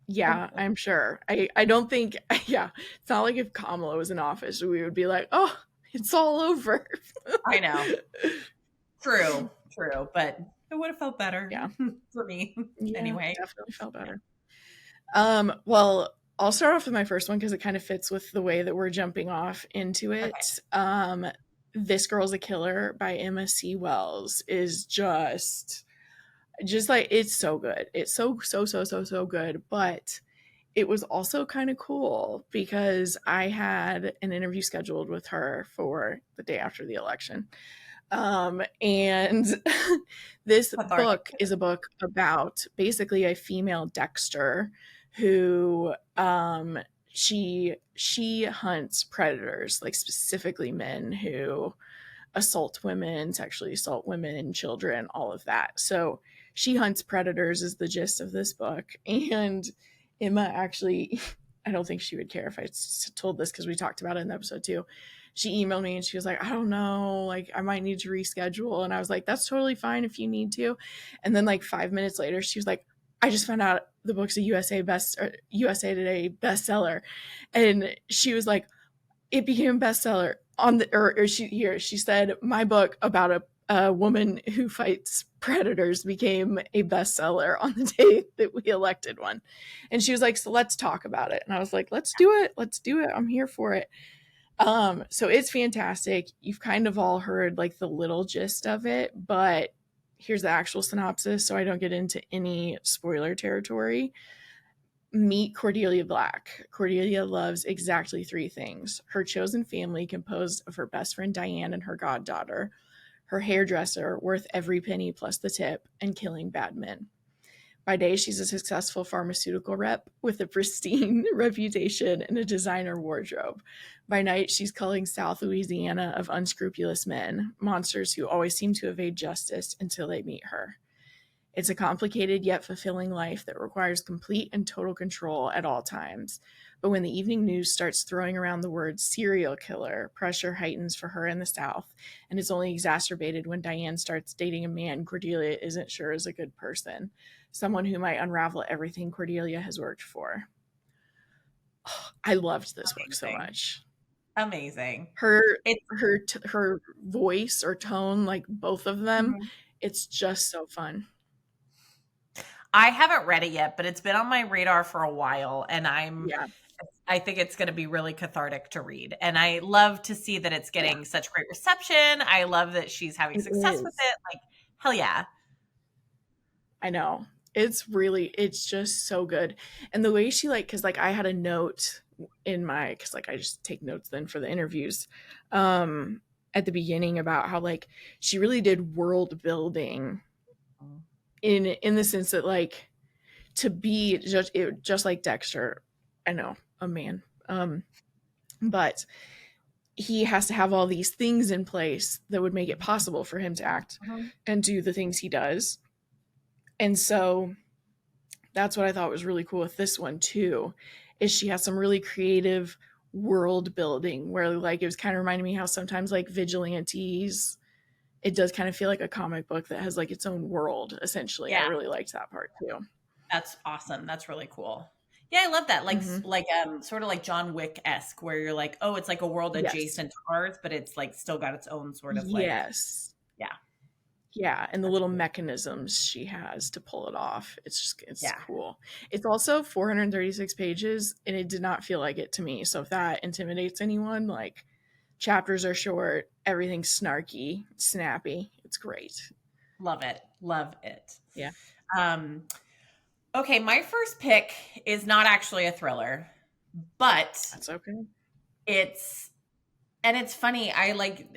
S2: Yeah, I'm sure. I don't think yeah, it's not like if Kamala was in office, we would be like, "Oh, it's all over."
S1: I know. True. True. But It would have felt better
S2: Yeah.
S1: for me
S2: Yeah,
S1: anyway.
S2: definitely felt better. Well, I'll start off with my first one because it kind of fits with the way that we're jumping off into
S1: Okay.
S2: it. This Girl's a Killer by Emma C. Wells is just like, it's so good. It's so good. But it was also kind of cool because I had an interview scheduled with her for the day after the election. And this
S1: Cathartic.
S2: book is a book about basically a female Dexter who she hunts predators, like specifically men who assault women, sexually assault women, children, all of that. So she hunts predators is the gist of this book. And Emma actually, I don't think she would care if I told this because we talked about it in the episode too. She emailed me and she was like, I don't know, like I might need to reschedule. And I was like, that's totally fine if you need to. And then like 5 minutes later, she was like, I just found out the book's a USA Today bestseller. And she was like, it became a bestseller on the or she said my book about a woman who fights predators became a bestseller on the day that we elected one. And she was like, so let's talk about it. And I was like, let's do it, I'm here for it. So it's fantastic. You've kind of all heard like the little gist of it, but here's the actual synopsis so I don't get into any spoiler territory. Meet Cordelia Black. Cordelia loves exactly 3 things: her chosen family, composed of her best friend Diane and her goddaughter, her hairdresser, worth every penny plus the tip, and killing bad men. By day, she's a successful pharmaceutical rep with a pristine reputation and a designer wardrobe. By night, she's culling South Louisiana of unscrupulous men, monsters who always seem to evade justice until they meet her. It's a complicated yet fulfilling life that requires complete and total control at all times. But when the evening news starts throwing around the word serial killer, pressure heightens for her in the South, and it's only exacerbated when Diane starts dating a man Cordelia isn't sure is a good person, someone who might unravel everything Cordelia has worked for. Oh, I loved this book so
S1: Amazing.
S2: much.
S1: Amazing.
S2: Her
S1: It's
S2: her voice or tone, like both of them,
S1: Mhm.
S2: it's just so fun.
S1: I haven't read it yet, but it's been on my radar for a while, and
S2: Yeah.
S1: I think it's going to be really cathartic to read. And I love to see that it's
S2: Yeah.
S1: getting such great reception. I love that she's having
S2: It
S1: success with
S2: is.
S1: it. Like, hell yeah.
S2: I know. It's just so good. And the way she like, cause like I had a note in my, cause like I just take notes then for the interviews, at the beginning about how like she really did world building in the sense that like to be just like Dexter, I know, a man, but he has to have all these things in place that would make it possible for him to act
S1: Mhm.
S2: and do the things he does. And so that's what I thought was really cool with this one too, is she has some really creative world building where like it was kind of reminding me how sometimes like vigilantes, it does kind of feel like a comic book that has like its own world essentially. I
S1: Yeah,
S2: really liked that part too.
S1: that's awesome. That's really cool. Yeah, I love that. Like,
S2: Mm-hmm.
S1: sort of like John Wick-esque, where you're like, oh, it's like a world
S2: Yes.
S1: adjacent to ours, but it's like still got its own sort of like,
S2: Yes.
S1: yeah,
S2: Yeah, and the
S1: that's
S2: little
S1: cool.
S2: mechanisms she has to pull it off. It's
S1: Yeah.
S2: cool. It's also 436 pages and it did not feel like it to me. So if that intimidates anyone, like chapters are short, everything's snarky, snappy. It's great.
S1: Love it. Love it.
S2: Yeah,
S1: Um, okay, my first pick is not actually a thriller, but
S2: that's okay.
S1: it's and it's funny. I like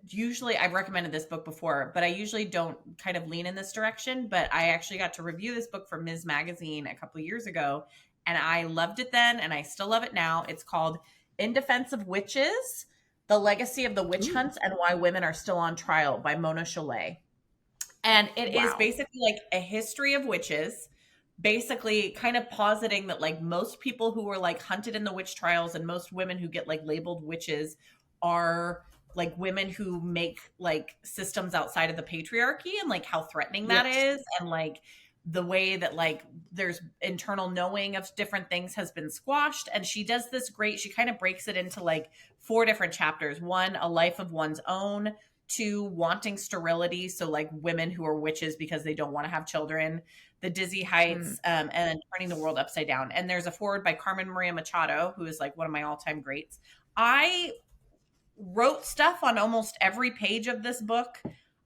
S1: usually I've recommended this book before, but I usually don't kind of lean in this direction. But I actually got to review this book for Ms. Magazine a couple of years ago, and I loved it then, and I still love it now. It's called In Defense of Witches: The Legacy of the Witch
S2: Ooh,
S1: Hunts and Why Women Are Still on Trial by Mona Chollet. And it is
S2: wow.
S1: basically like a history of witches, basically kind of positing that like most people who were like hunted in the witch trials and most women who get like labeled witches are like women who make like systems outside of the patriarchy and like how threatening that
S2: Yes.
S1: is, and like the way that like there's internal knowing of different things has been squashed. And she does this great, she kind of breaks it into like 4 different chapters: one, a life of one's own; to wanting sterility, so like women who are witches because they don't want to have children, the dizzy heights, and then turning the world upside down. And there's a foreword by Carmen Maria Machado, who is like one of my all-time greats. I wrote stuff on almost every page of this book.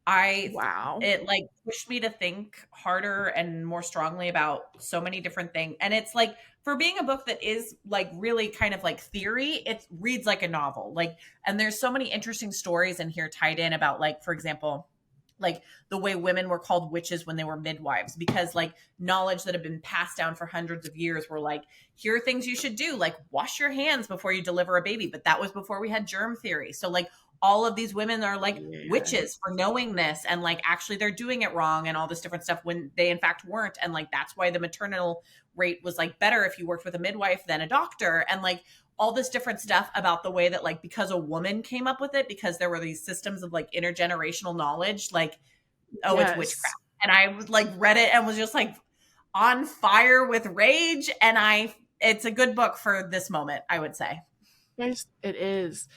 S2: Wow.
S1: It like pushed me to think harder and more strongly about so many different things. And it's like, for being a book that is like really kind of like theory, it reads like a novel. Like, and there's so many interesting stories in here tied in about, like, for example, like the way women were called witches when they were midwives, because like knowledge that had been passed down for hundreds of years were like, here are things you should do, like wash your hands before you deliver a baby. But that was before we had germ theory. So like all of these women are like witches for knowing this, and like actually they're doing it wrong and all this different stuff when they in fact weren't. And like that's why the maternal rate was like better if you worked with a midwife than a doctor, and like all this different stuff about the way that like, because a woman came up with it, because there were these systems of like intergenerational knowledge, like, oh, it's witchcraft. And I was like, read it and was just like on fire with rage. And it's a good book for this moment, I would say.
S2: Yes, it is.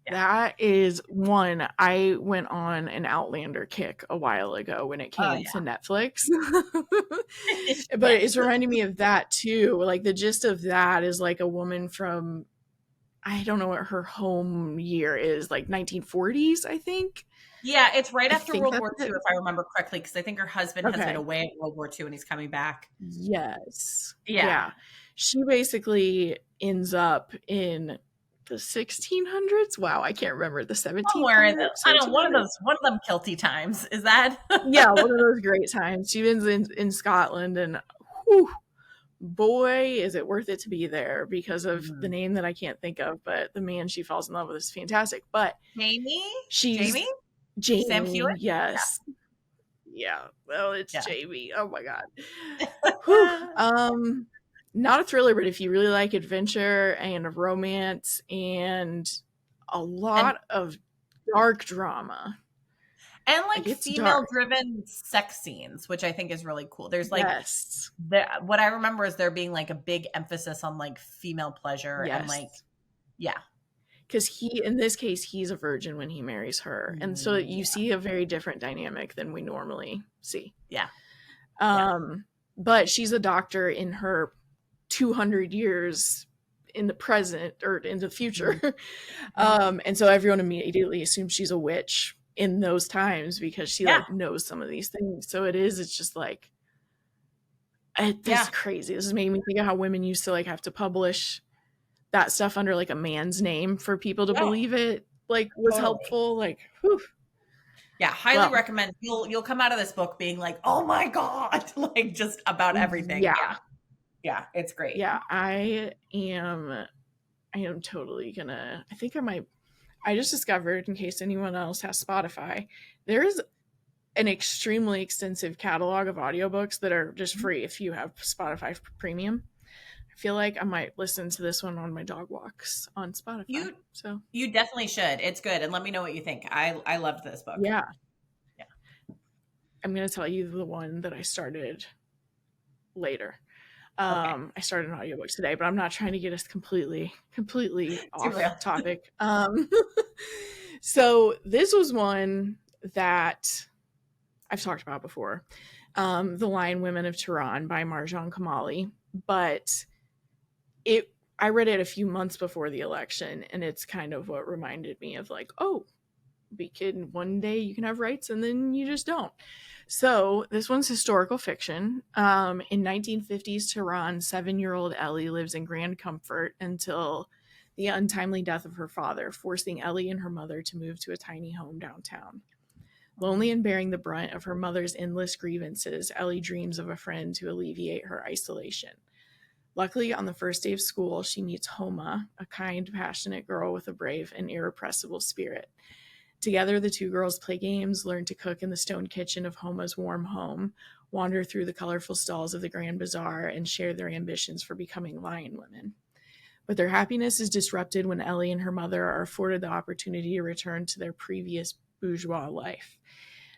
S2: That is one. I went on an Outlander kick a while ago when it came to Netflix. But it's reminding me of that too. Like the gist of that is like a woman from, I don't know what her home year is, like 1940s, I think.
S1: Yeah, it's right after World War II, if I remember correctly, because I think her husband has been away at World War II and he's coming back.
S2: Yes.
S1: Yeah.
S2: She basically ends up in the 1600s. Wow, I can't remember, the 1700s.
S1: Somewhere in the, I don't know, one of them kilty times. Is that?
S2: Yeah, one of those great times. She ends in Scotland, and whew, boy, is it worth it to be there because of the name that I can't think of, but the man she falls in love with is fantastic. But
S1: Jamie?
S2: Sam
S1: Hewitt?
S2: Yes. Yeah. Well, it's Jamie. Oh my God. Not a thriller, but if you really like adventure and romance and a lot of dark drama.
S1: And like female-driven sex scenes, which I think is really cool. There's like, what I remember is there being like a big emphasis on like female pleasure and like,
S2: because in this case, he's a virgin when he marries her. And so you see a very different dynamic than we normally see. But she's a doctor in her 200 years in the present or in the future. And so everyone immediately assumes she's a witch in those times because she like knows some of these things. So it's just like, it's crazy. This is making me think of how women used to like have to publish that stuff under like a man's name for people to believe it like was helpful. Like, whew.
S1: Yeah, highly recommend. You'll come out of this book being like, oh my God, like just about everything. Yeah, it's great.
S2: Yeah, I am totally gonna, I just discovered, in case anyone else has Spotify, there is an extremely extensive catalog of audiobooks that are just free if you have Spotify Premium. I feel like I might listen to this one on my dog walks on Spotify.
S1: You definitely should. It's good. And let me know what you think. I loved this book.
S2: Yeah. I'm going to tell you the one that I started later. I started an audiobook today, but I'm not trying to get us completely off topic. So this was one that I've talked about before. The Lion Women of Tehran by Marjan Kamali. But I read it a few months before the election, and it's kind of what reminded me of like, oh, one day you can have rights and then you just don't. So this one's historical fiction. In 1950s Tehran, 7-year-old Ellie lives in grand comfort until the untimely death of her father, forcing Ellie and her mother to move to a tiny home downtown. Lonely and bearing the brunt of her mother's endless grievances, Ellie dreams of a friend to alleviate her isolation. Luckily, on the first day of school, she meets Homa, a kind, passionate girl with a brave and irrepressible spirit. Together, the two girls play games, learn to cook in the stone kitchen of Homa's warm home, wander through the colorful stalls of the Grand Bazaar, and share their ambitions for becoming lion women. But their happiness is disrupted when Ellie and her mother are afforded the opportunity to return to their previous bourgeois life.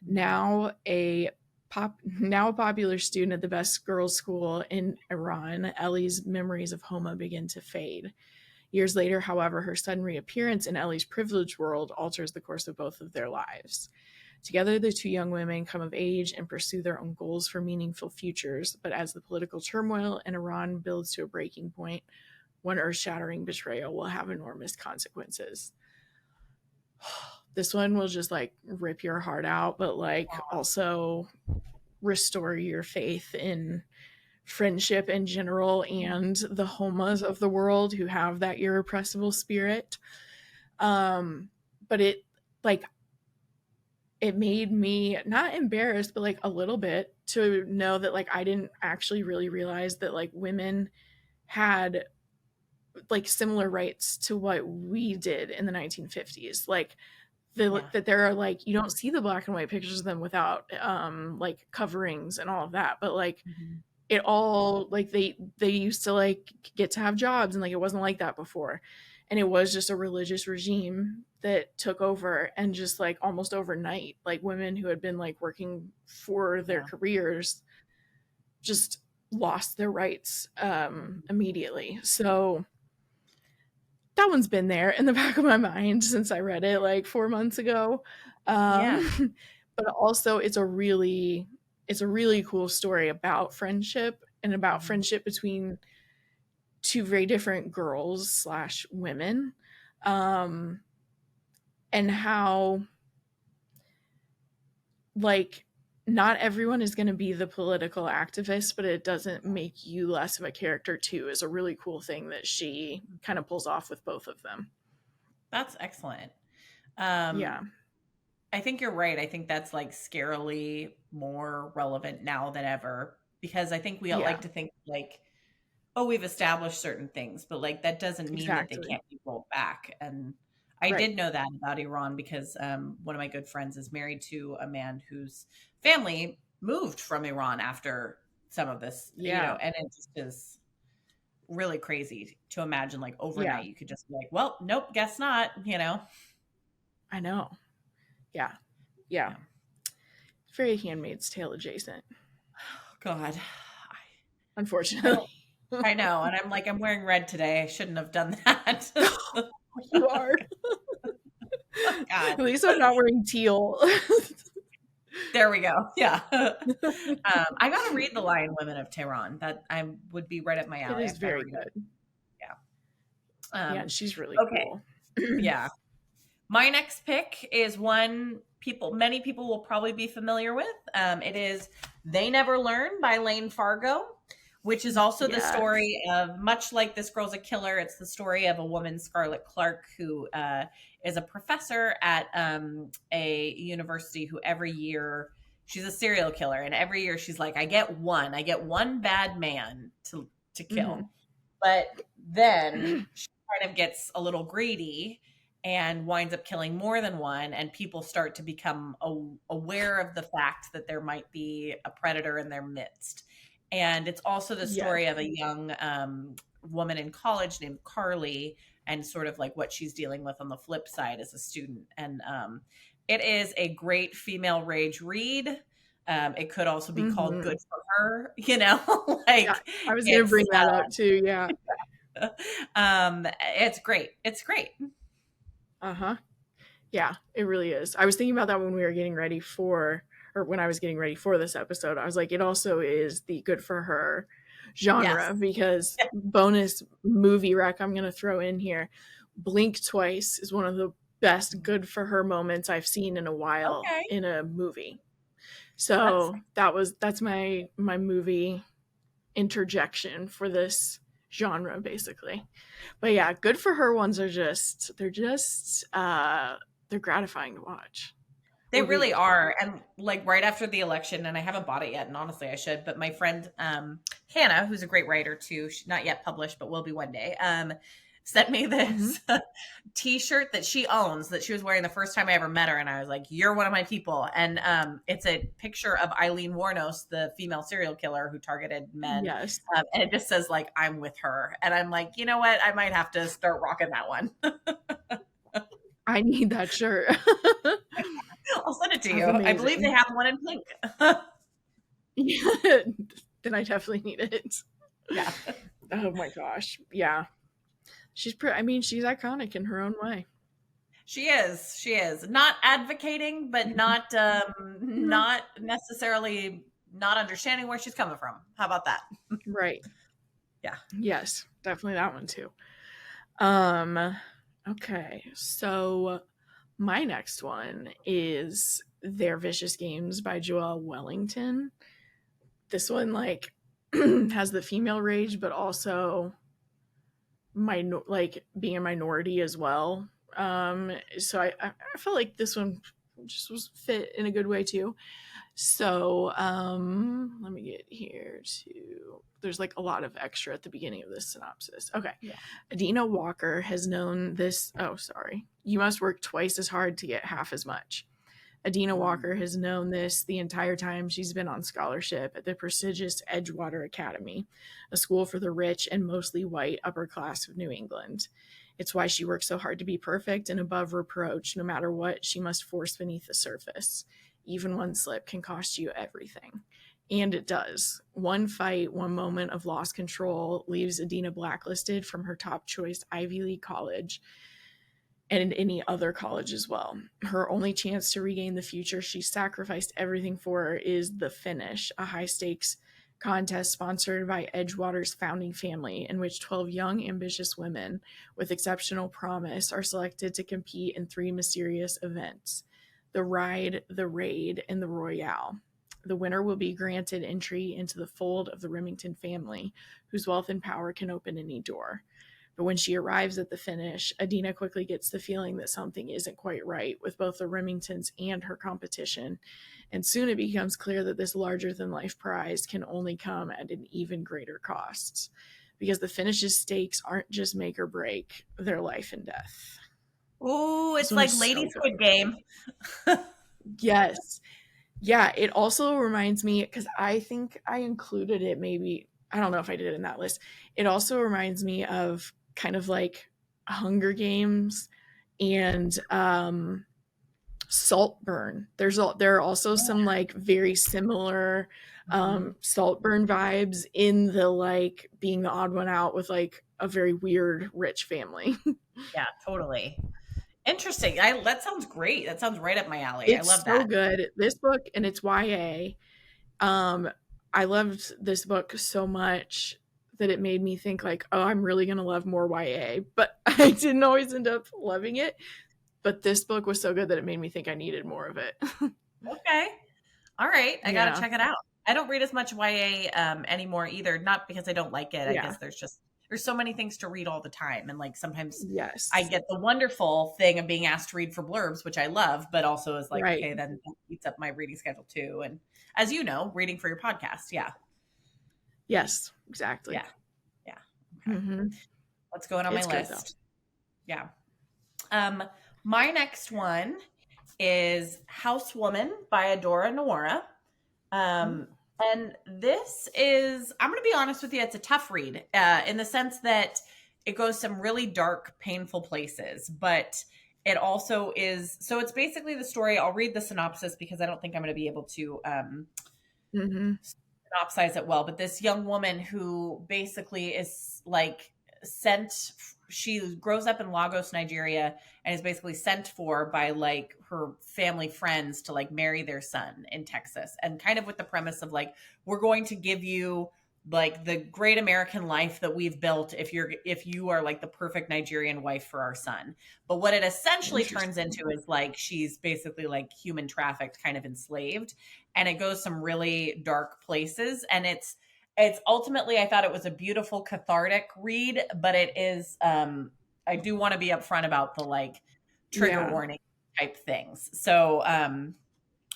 S2: Now a popular student at the best girls' school in Iran, Ellie's memories of Homa begin to fade. Years later, however, her sudden reappearance in Ellie's privileged world alters the course of both of their lives. Together, the two young women come of age and pursue their own goals for meaningful futures, but as the political turmoil in Iran builds to a breaking point, one earth-shattering betrayal will have enormous consequences. This one will just like rip your heart out, but like also restore your faith in friendship in general and the homas of the world who have that irrepressible spirit. But it like it made me not embarrassed, but like a little bit to know that like I didn't actually really realize that like women had like similar rights to what we did in the 1950s. Like that there are like you don't see the black and white pictures of them without like coverings and all of that, but like it all like they used to like get to have jobs, and like it wasn't like that before, and it was just a religious regime that took over, and just like almost overnight like women who had been like working for their careers just lost their rights immediately. So that one's been there in the back of my mind since I read it like 4 months ago. But also it's a really cool story about friendship and about friendship between two very different girls / women, and how like not everyone is going to be the political activist, but it doesn't make you less of a character too, is a really cool thing that she kind of pulls off with both of them.
S1: That's excellent.
S2: Yeah.
S1: I think you're right. I think that's like scarily more relevant now than ever, because I think we all like to think like, oh, we've established certain things, but like that doesn't mean that they can't be rolled back. And I did know that about Iran because one of my good friends is married to a man whose family moved from Iran after some of this, you know, and it just is really crazy to imagine like overnight you could just be like, well, nope, guess not, you know.
S2: I know. Yeah. Very Handmaid's Tale adjacent.
S1: God.
S2: Unfortunately.
S1: I know. And I'm like, I'm wearing red today. I shouldn't have done that.
S2: You are.
S1: Oh, God.
S2: At least I'm not wearing teal.
S1: There we go. Yeah. I got to read The Lion Women of Tehran. That I would be right up my alley.
S2: It is very good.
S1: Yeah.
S2: Yeah, she's really cool.
S1: Yeah. My next pick is one many people will probably be familiar with. It is They Never Learn by Lane Fargo, which is also the story of, much like This Girl's a Killer, it's the story of a woman, Scarlett Clark, who is a professor at a university who every year, she's a serial killer. And every year she's like, I get one bad man to kill. But then she kind of gets a little greedy and winds up killing more than one, and people start to become aware of the fact that there might be a predator in their midst. And it's also the story of a young woman in college named Carly, and sort of like what she's dealing with on the flip side as a student. And it is a great female rage read. It could also be called Good for Her, you know. Like
S2: I was going to bring that up too. Yeah.
S1: It's great. It's great.
S2: Yeah, it really is. I was thinking about that when we were getting ready for, or when I was getting ready for this episode. I was like, it also is the Good for Her genre, because bonus movie rec I'm going to throw in here. Blink Twice is one of the best Good for Her moments I've seen in a while in a movie. So that's my movie interjection for this genre, basically. But yeah, Good for Her ones are they're gratifying to watch.
S1: They really are. And like right after the election, and I haven't bought it yet, and honestly I should, but my friend Hannah, who's a great writer too, she's not yet published but will be one day, sent me this t-shirt that she owns, that she was wearing the first time I ever met her, and I was like, you're one of my people. And it's a picture of Eileen Wuornos, the female serial killer who targeted men, and it just says like, I'm with her. And I'm like, you know what, I might have to start rocking that one.
S2: I need that shirt.
S1: I'll send it to you. Amazing. I believe they have one in pink.
S2: Then I definitely need it.
S1: Yeah.
S2: Oh my gosh. Yeah. she's she's iconic in her own way.
S1: She is. She is. Not advocating, but
S2: Mhm. No,
S1: not necessarily not understanding where she's coming from. How about that?
S2: right.
S1: Yeah.
S2: Yes, definitely that one too. Um, okay, so my next one is Their Vicious Games by Joelle Wellington. This one like has the female rage, but also like being a minority as well. So I felt like this one just was fit in a good way too. So let me get here to there's like a lot of extra at the beginning of this synopsis. Okay.
S1: Yeah.
S2: Adina Walker has known this. Oh, sorry. You must work twice as hard to get half as much. Adina Walker has known this the entire time she's been on scholarship at the prestigious Edgewater Academy, a school for the rich and mostly white upper class of New England. It's why she works so hard to be perfect and above reproach. No matter what she must force beneath the surface. Even one slip can cost you everything. And it does. One fight, one moment of lost control leaves Adina blacklisted from her top choice Ivy League college and any other college as well. Her only chance to regain the future she sacrificed everything for is the finish, a high stakes contest sponsored by Edgewater's founding family, in which 12 young, ambitious women with exceptional promise are selected to compete in 3 mysterious events: the Ride, the Raid, and the Royale. The winner will be granted entry into the fold of the Remington family, whose wealth and power can open any door. But when she arrives at the finish, Adina quickly gets the feeling that something isn't quite right with both the Remingtons and her competition. And soon it becomes clear that this larger than life prize can only come at an even greater cost. Because the finish's stakes aren't just make or break, they're life and death.
S1: Ooh,
S2: This
S1: it's
S2: one
S1: like
S2: is
S1: Lady
S2: so
S1: Squid
S2: good.
S1: Game.
S2: Yes. Yeah, it also reminds me, because I think I included it maybe, I don't know if I did it in that list. It also reminds me of kind of like Hunger Games and Saltburn. There are also some like very similar
S1: Mhm.
S2: Saltburn vibes in the like being the odd one out with like a very weird rich family.
S1: Yeah, totally. Interesting. I That sounds great. That sounds right up my alley. I
S2: It's
S1: love
S2: so
S1: that.
S2: good. This book, and it's YA. Um, I loved this book so much that it made me think like, oh, I'm really gonna love more YA. But I didn't always end up loving it. But this book was so good that it made me think I needed more of it.
S1: Okay. All right. I got to
S2: Yeah.
S1: check it out. I don't read as much YA anymore either. Not because I don't like it. I
S2: Yeah.
S1: guess there's so many things to read all the time. And like sometimes I
S2: Yes.
S1: get the wonderful thing of being asked to read for blurbs, which I love, but also is like,
S2: Right.
S1: okay, then that eats up my reading schedule too. And as you know, reading for your podcast. Yeah.
S2: Yes. Exactly.
S1: Yeah. Yeah. Okay.
S2: Mm-hmm.
S1: What's going on my
S2: It's good though.
S1: list? Yeah. Um, my next one is Housewoman by Adora Noora.
S2: Ooh.
S1: Um, and this is, I'm going to be honest with you, it's a tough read in the sense that it goes some really dark, painful places, but it also is. So it's basically the story. I'll read the synopsis because I don't think I'm going to be able to
S2: Mm-hmm.
S1: synopsize it well, but this young woman who basically is like sent, she grows up in Lagos, Nigeria, and is basically sent for by like her family friends to like marry their son in Texas. And kind of with the premise of like, we're going to give you like the great American life that we've built if you are like the perfect Nigerian wife for our son. But what it essentially turns
S2: Interesting.
S1: into is like she's basically like human trafficked, kind of enslaved, and it goes some really dark places. And it's ultimately, I thought it was a beautiful cathartic read, but it is I do want to be upfront about the like trigger
S2: Yeah.
S1: warning type things. So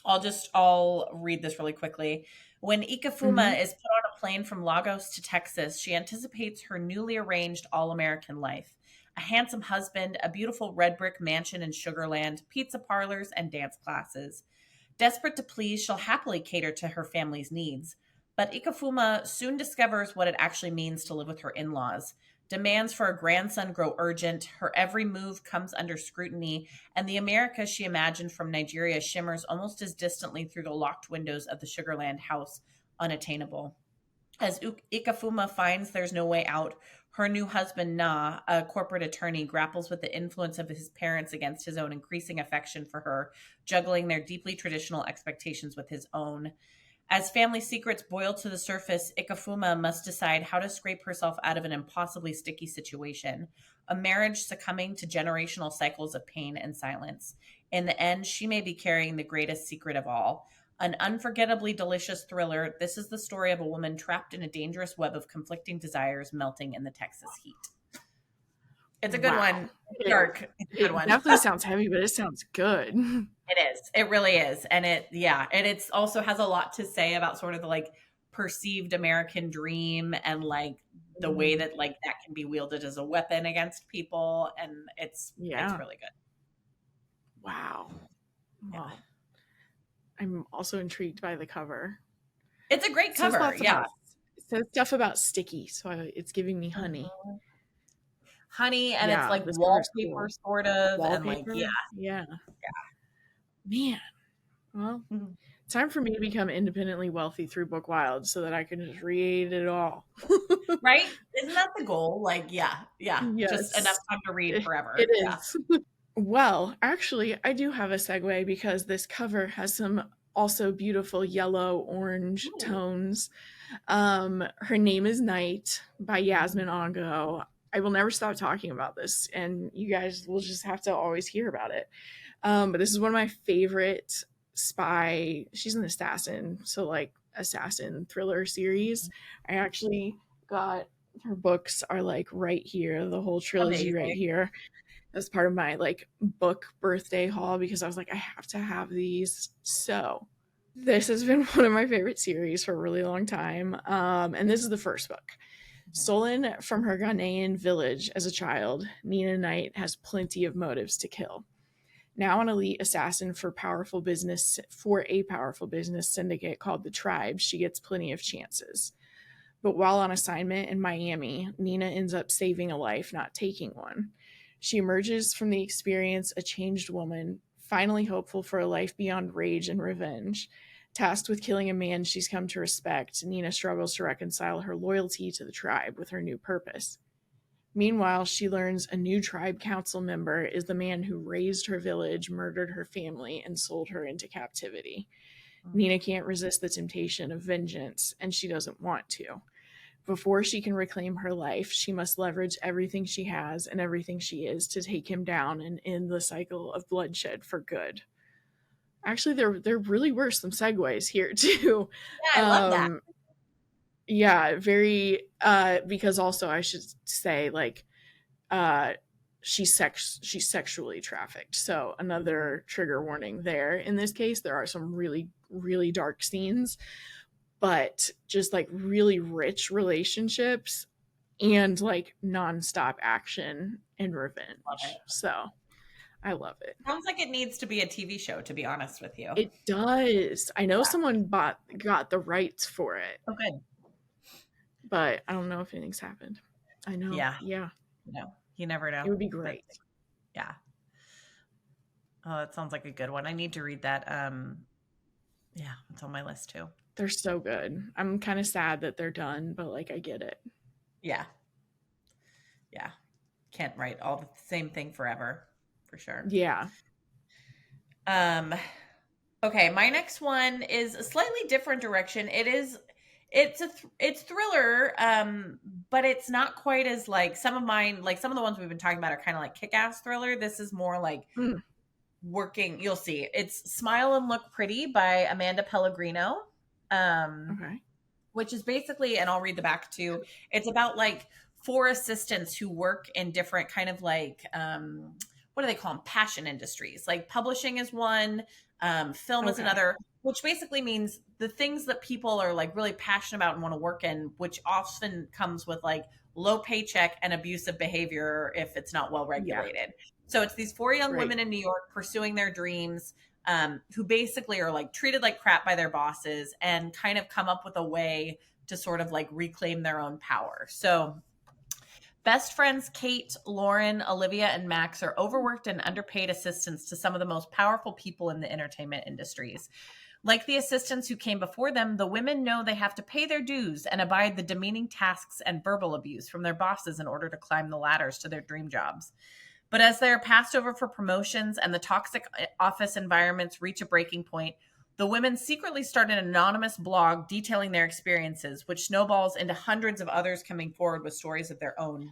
S1: I'll read this really quickly. When
S2: Mm-hmm.
S1: Ikefuma is put on a plane from Lagos to Texas, she anticipates her newly arranged all-American life. A handsome husband, a beautiful red brick mansion in Sugarland, pizza parlors, and dance classes. Desperate to please, she'll happily cater to her family's needs. But Ikefuma soon discovers what it actually means to live with her in laws. Demands for a grandson grow urgent, her every move comes under scrutiny, and the America she imagined from Nigeria shimmers almost as distantly through the locked windows of the Sugarland house, unattainable. As Ikefuma finds there's no way out, Her new husband, Na, a corporate attorney, grapples with the influence of his parents against his own increasing affection for her, juggling their deeply traditional expectations with his own. As family secrets boil to the surface, Ikafuma must decide how to scrape herself out of an impossibly sticky situation, a marriage succumbing to generational cycles of pain and silence. In the end, she may be carrying the greatest secret of all. An unforgettably delicious thriller, this is the story of a woman trapped in a dangerous web of conflicting desires melting in the Texas heat. It's a good one. It's dark. It's a good one.
S2: It definitely sounds heavy, but it sounds good.
S1: It is. It really is. And it's also has a lot to say about sort of the like perceived American dream and like the way that like that can be wielded as a weapon against people. And it's really good.
S2: Wow. Well, I'm also intrigued by the cover.
S1: It's a great cover.
S2: It says stuff about sticky, so it's giving me honey.
S1: Honey, and it's like wallpaper sort of.
S2: Wallpaper?
S1: And like,
S2: yeah. Man. Well, time for me to become independently wealthy through Bookwild so that I can just read it all.
S1: Right? Isn't that the goal? Like, yes. Just enough time to read forever.
S2: It is. Well, actually, I do have a segue because this cover has some also beautiful yellow orange tones. Her Name is Night by Yasmin Ongo. I will never stop talking about this, and you guys will just have to always hear about it. But this is one of my favorite spy. She's an assassin, so like assassin thriller series. I actually got her books are like right here, the whole trilogy right here. As part of my like book birthday haul because I was like, I have to have these. So this has been one of my favorite series for a really long time. And this is the first book. Stolen from her Ghanaian village as a child, Nina Knight has plenty of motives to kill. Now an elite assassin for a powerful business syndicate called the Tribe, she gets plenty of chances. But while on assignment in Miami, Nina ends up saving a life, not taking one. She emerges from the experience a changed woman, finally hopeful for a life beyond rage and revenge. Tasked with killing a man she's come to respect, Nina struggles to reconcile her loyalty to the Tribe with her new purpose. Meanwhile, she learns a new Tribe council member is the man who raised her village, murdered her family, and sold her into captivity. Nina can't resist the temptation of vengeance, and she doesn't want to. Before she can reclaim her life, she must leverage everything she has and everything she is to take him down and end the cycle of bloodshed for good. Actually, there really were some segues here too.
S1: Yeah, I love that.
S2: Yeah, very. Because also I should say like, she's sexually trafficked. So another trigger warning there. In this case, there are some really, really dark scenes. But just like really rich relationships and like nonstop action and revenge. So I love it.
S1: Sounds like it needs to be a TV show, to be honest with you.
S2: It does. I know someone got the rights for it.
S1: Oh, good.
S2: But I don't know if anything's happened. I know. Yeah.
S1: No, you never know.
S2: It would be great.
S1: Yeah. Oh, that sounds like a good one. I need to read that. Yeah, it's on my list too.
S2: They're so good. I'm kind of sad that they're done, but like I get it.
S1: Yeah. Can't write all the same thing forever, for sure.
S2: Yeah.
S1: Okay, my next one is a slightly different direction. It's thriller, but it's not quite as like some of mine. Like some of the ones we've been talking about are kind of like kick-ass thriller. This is more like working. You'll see. It's Smile and Look Pretty by Amanda Pellegrino.
S2: Okay.
S1: Which is basically, and I'll read the back too. It's about like 4 assistants who work in different kind of like, what do they call them? Passion industries. Like publishing is one, film is another, which basically means the things that people are like really passionate about and want to work in, which often comes with like low paycheck and abusive behavior if it's not well regulated. Yeah. So it's these 4 young women in New York pursuing their dreams, who basically are like treated like crap by their bosses and kind of come up with a way to sort of like reclaim their own power. So best friends Kate, Lauren, Olivia, and Max are overworked and underpaid assistants to some of the most powerful people in the entertainment industries. Like the assistants who came before them, the women know they have to pay their dues and abide the demeaning tasks and verbal abuse from their bosses in order to climb the ladders to their dream jobs. But as they are passed over for promotions and the toxic office environments reach a breaking point, the women secretly start an anonymous blog detailing their experiences, which snowballs into hundreds of others coming forward with stories of their own.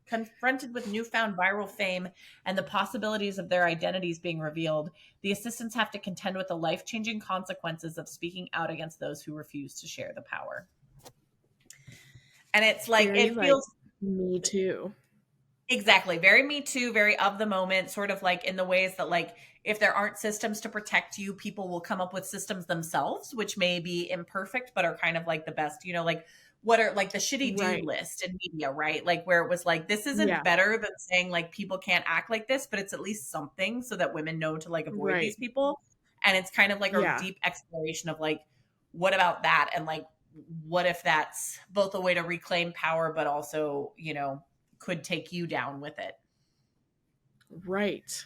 S1: Confronted with newfound viral fame and the possibilities of their identities being revealed, the assistants have to contend with the life-changing consequences of speaking out against those who refuse to share the power. And it's like,
S2: Very,
S1: it feels
S2: Me Too.
S1: exactly very Me Too, very of the moment, sort of like in the ways that like if there aren't systems to protect you, people will come up with systems themselves, which may be imperfect but are kind of like the best, like what are like the shitty do list in media, right? Like where it was like, this isn't better than saying like people can't act like this, but it's at least something so that women know to like avoid these people. And it's kind of like a deep exploration of like, what about that? And like, what if that's both a way to reclaim power, but also, could take you down with it.
S2: Right.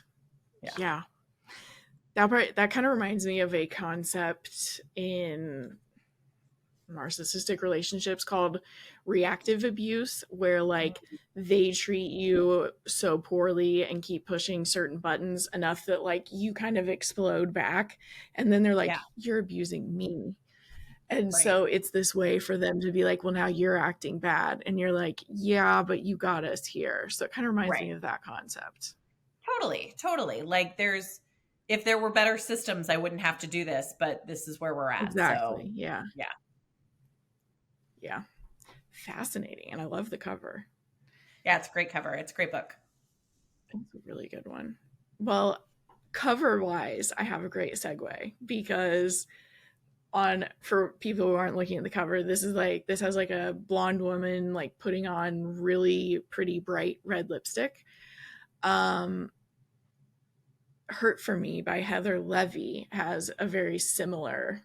S2: Yeah. That kind of reminds me of a concept in narcissistic relationships called reactive abuse, where like they treat you so poorly and keep pushing certain buttons enough that like you kind of explode back, and then they're like, you're abusing me. And so it's this way for them to be like, well, now you're acting bad. And you're like, yeah, but you got us here. So it kind of reminds me of that concept.
S1: Totally. Like if there were better systems, I wouldn't have to do this, but this is where we're at.
S2: Exactly.
S1: So,
S2: yeah. Fascinating. And I love the cover.
S1: Yeah, it's a great cover. It's a great book.
S2: It's a really good one. Well, cover wise, I have a great segue because for people who aren't looking at the cover, this has like a blonde woman like putting on really pretty bright red lipstick. Hurt for Me by Heather Levy has a very similar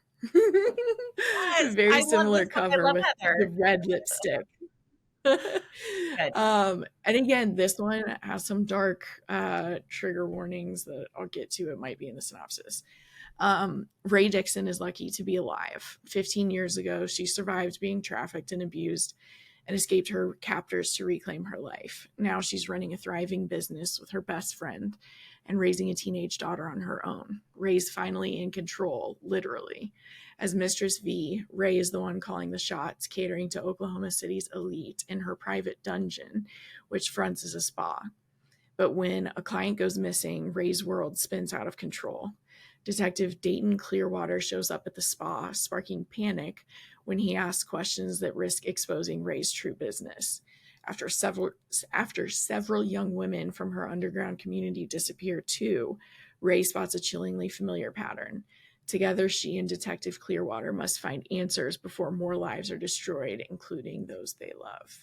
S2: similar cover with the red lipstick. And again, this one has some dark trigger warnings that I'll get to. It might be in the synopsis. Ray Dixon is lucky to be alive. 15 years ago, she survived being trafficked and abused and escaped her captors to reclaim her life. Now she's running a thriving business with her best friend and raising a teenage daughter on her own. Ray's finally in control, literally. As Mistress V, Ray is the one calling the shots, catering to Oklahoma City's elite in her private dungeon, which fronts as a spa. But when a client goes missing, Ray's world spins out of control. Detective Dayton Clearwater shows up at the spa, sparking panic when he asks questions that risk exposing Ray's true business. After several young women from her underground community disappear too, Ray spots a chillingly familiar pattern. Together, she and Detective Clearwater must find answers before more lives are destroyed, including those they love.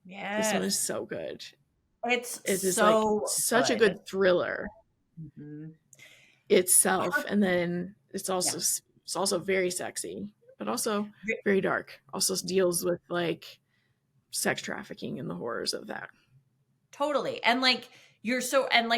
S1: Yes.
S2: This one is so good.
S1: It's
S2: so like such a good thriller itself, and then it's also very sexy, but also very dark. Also deals with like sex trafficking and the horrors of that.
S1: Totally. And like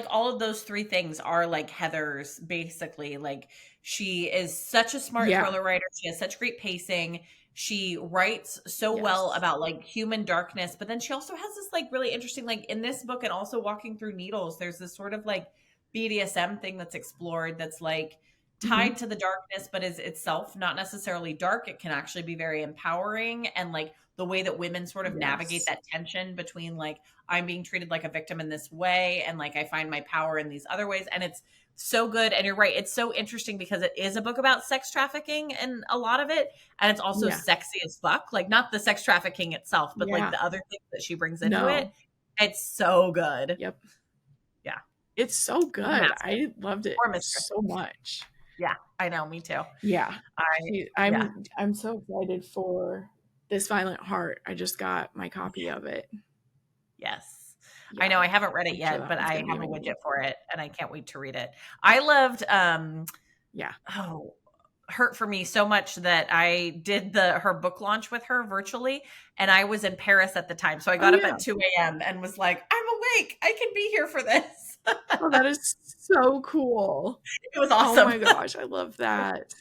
S1: all of those three things are like Heather's basically. Like she is such a smart thriller writer. She has such great pacing. She writes so well about like human darkness, but then she also has this like really interesting, like in this book and also Walking Through Needles, there's this sort of like BDSM thing that's explored that's like tied to the darkness, but is itself not necessarily dark. It can actually be very empowering, and like the way that women sort of navigate that tension between like, I'm being treated like a victim in this way, and like I find my power in these other ways. And it's so good. And you're right, it's so interesting because it is a book about sex trafficking and a lot of it, and it's also sexy as fuck. Like not the sex trafficking itself, but like the other things that she brings into it. It's so good.
S2: Yep.
S1: Yeah.
S2: It's so good. I loved it so much.
S1: Yeah, I know. Me too.
S2: Yeah. I'm so excited for This Violent Heart. I just got my copy of it.
S1: Yes. Yeah. I know I haven't read it yet, but I have a widget for it and I can't wait to read it. I loved Hurt for Me so much that I did her book launch with her virtually, and I was in Paris at the time. So I got up at 2 a.m. and was like, I'm awake. I can be here for this.
S2: Oh, that is so cool.
S1: It was awesome.
S2: Oh my gosh, I love that.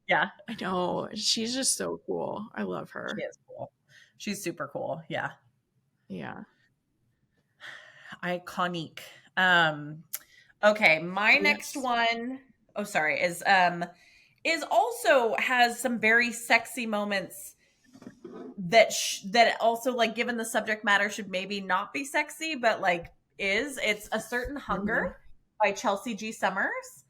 S1: Yeah,
S2: I know. She's just so cool. I love
S1: she
S2: her.
S1: is cool. She's super cool. Yeah.
S2: Yeah.
S1: Iconic. Um, okay, my next
S2: Yes.
S1: one, oh sorry, is also has some very sexy moments that also, like, given the subject matter, should maybe not be sexy, but like is. It's A Certain Hunger
S2: Mm-hmm.
S1: by Chelsea G. Summers.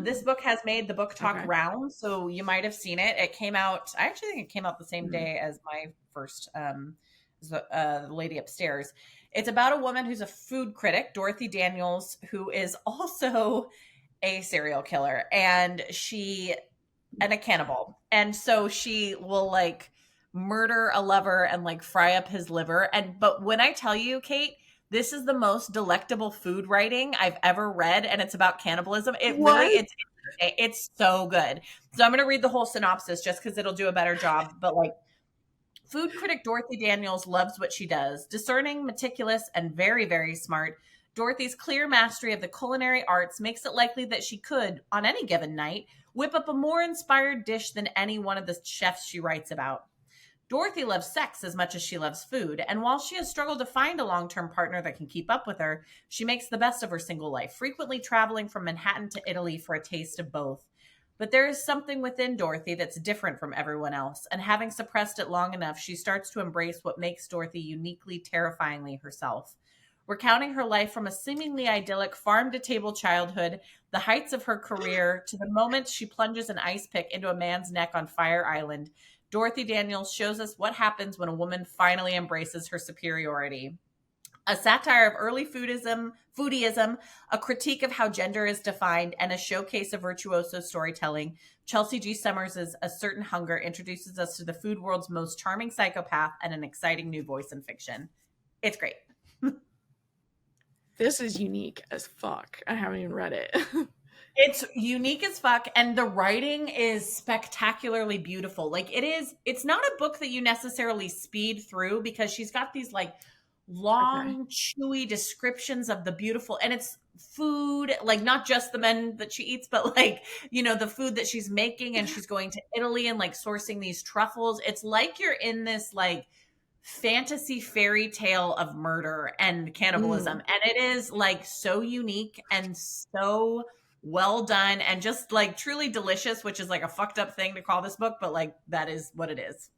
S1: This book has made the book talk
S2: Okay.
S1: rounds, so you might have seen it. It came out, I actually think it came out the same
S2: Mm.
S1: day as my first the Lady Upstairs. It's about a woman who's a food critic, Dorothy Daniels, who is also a serial killer, and a cannibal. And so she will like murder a lover and like fry up his liver. And but when I tell you, Kate, this is the most delectable food writing I've ever read, and it's about cannibalism. It really
S2: What?
S1: it's so good. So I'm going to read the whole synopsis just because it'll do a better job. But like, food critic Dorothy Daniels loves what she does. Discerning, meticulous, and very, very smart, Dorothy's clear mastery of the culinary arts makes it likely that she could, on any given night, whip up a more inspired dish than any one of the chefs she writes about. Dorothy loves sex as much as she loves food, and while she has struggled to find a long term partner that can keep up with her, she makes the best of her single life, frequently traveling from Manhattan to Italy for a taste of both. But there is something within Dorothy that's different from everyone else, and having suppressed it long enough, she starts to embrace what makes Dorothy uniquely, terrifyingly herself. Recounting her life from a seemingly idyllic farm to table childhood, the heights of her career, to the moment she plunges an ice pick into a man's neck on Fire Island, Dorothy Daniels shows us what happens when a woman finally embraces her superiority. A satire of early foodieism, a critique of how gender is defined, and a showcase of virtuoso storytelling, Chelsea G. Summers' A Certain Hunger introduces us to the food world's most charming psychopath and an exciting new voice in fiction. It's great.
S2: This is unique as fuck. I haven't even read it.
S1: It's unique as fuck, and the writing is spectacularly beautiful. Like, it's not a book that you necessarily speed through because she's got these like
S2: Okay.
S1: long, chewy descriptions of the beautiful, and it's food, like not just the men that she eats, but like, the food that she's making, and she's going to Italy and like sourcing these truffles. It's like you're in this like fantasy fairy tale of murder and cannibalism.
S2: Mm.
S1: And it is like so unique and so well done and just like truly delicious, which is like a fucked up thing to call this book, but like that is what it is.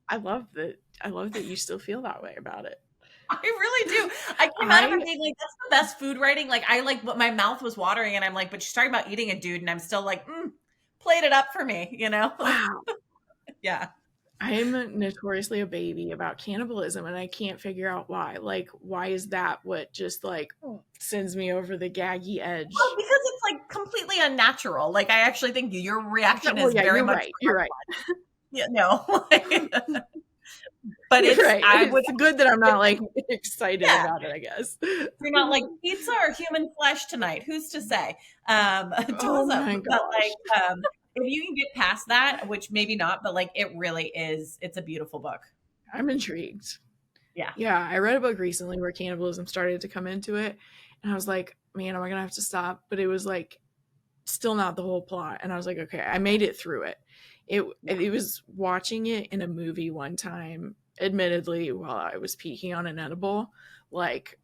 S2: I love that. I love that you still feel that way about it.
S1: I really do. I came out of it
S2: I
S1: being like, that's the best food writing. Like, I like what my mouth was watering, and I'm like, but she's talking about eating a dude, and I'm still like, played it up for me.
S2: wow.
S1: Yeah.
S2: I'm notoriously a baby about cannibalism and I can't figure out why. Like, why is that what just like sends me over the gaggy
S1: Well,
S2: edge?
S1: because it's like completely unnatural. Like, I actually think your reaction
S2: Well,
S1: is
S2: yeah,
S1: very
S2: you're
S1: much,
S2: right. You're right.
S1: yeah, no. But
S2: You're right.
S1: I would,
S2: It's good that I'm not like excited
S1: yeah,
S2: about it, I guess.
S1: you're not like pizza or human flesh tonight. Who's to say?
S2: Oh
S1: Toss up.
S2: my
S1: But
S2: gosh.
S1: like, if you can get past that, which maybe not, but like it really is, it's a beautiful book.
S2: I'm intrigued.
S1: Yeah.
S2: Yeah, I read a book recently where cannibalism started to come into it and I was like, man, am I going to have to stop? But it was like still not the whole plot and I was like, okay, I made it through it. It was watching it in a movie one time, admittedly while I was peeking on an edible, like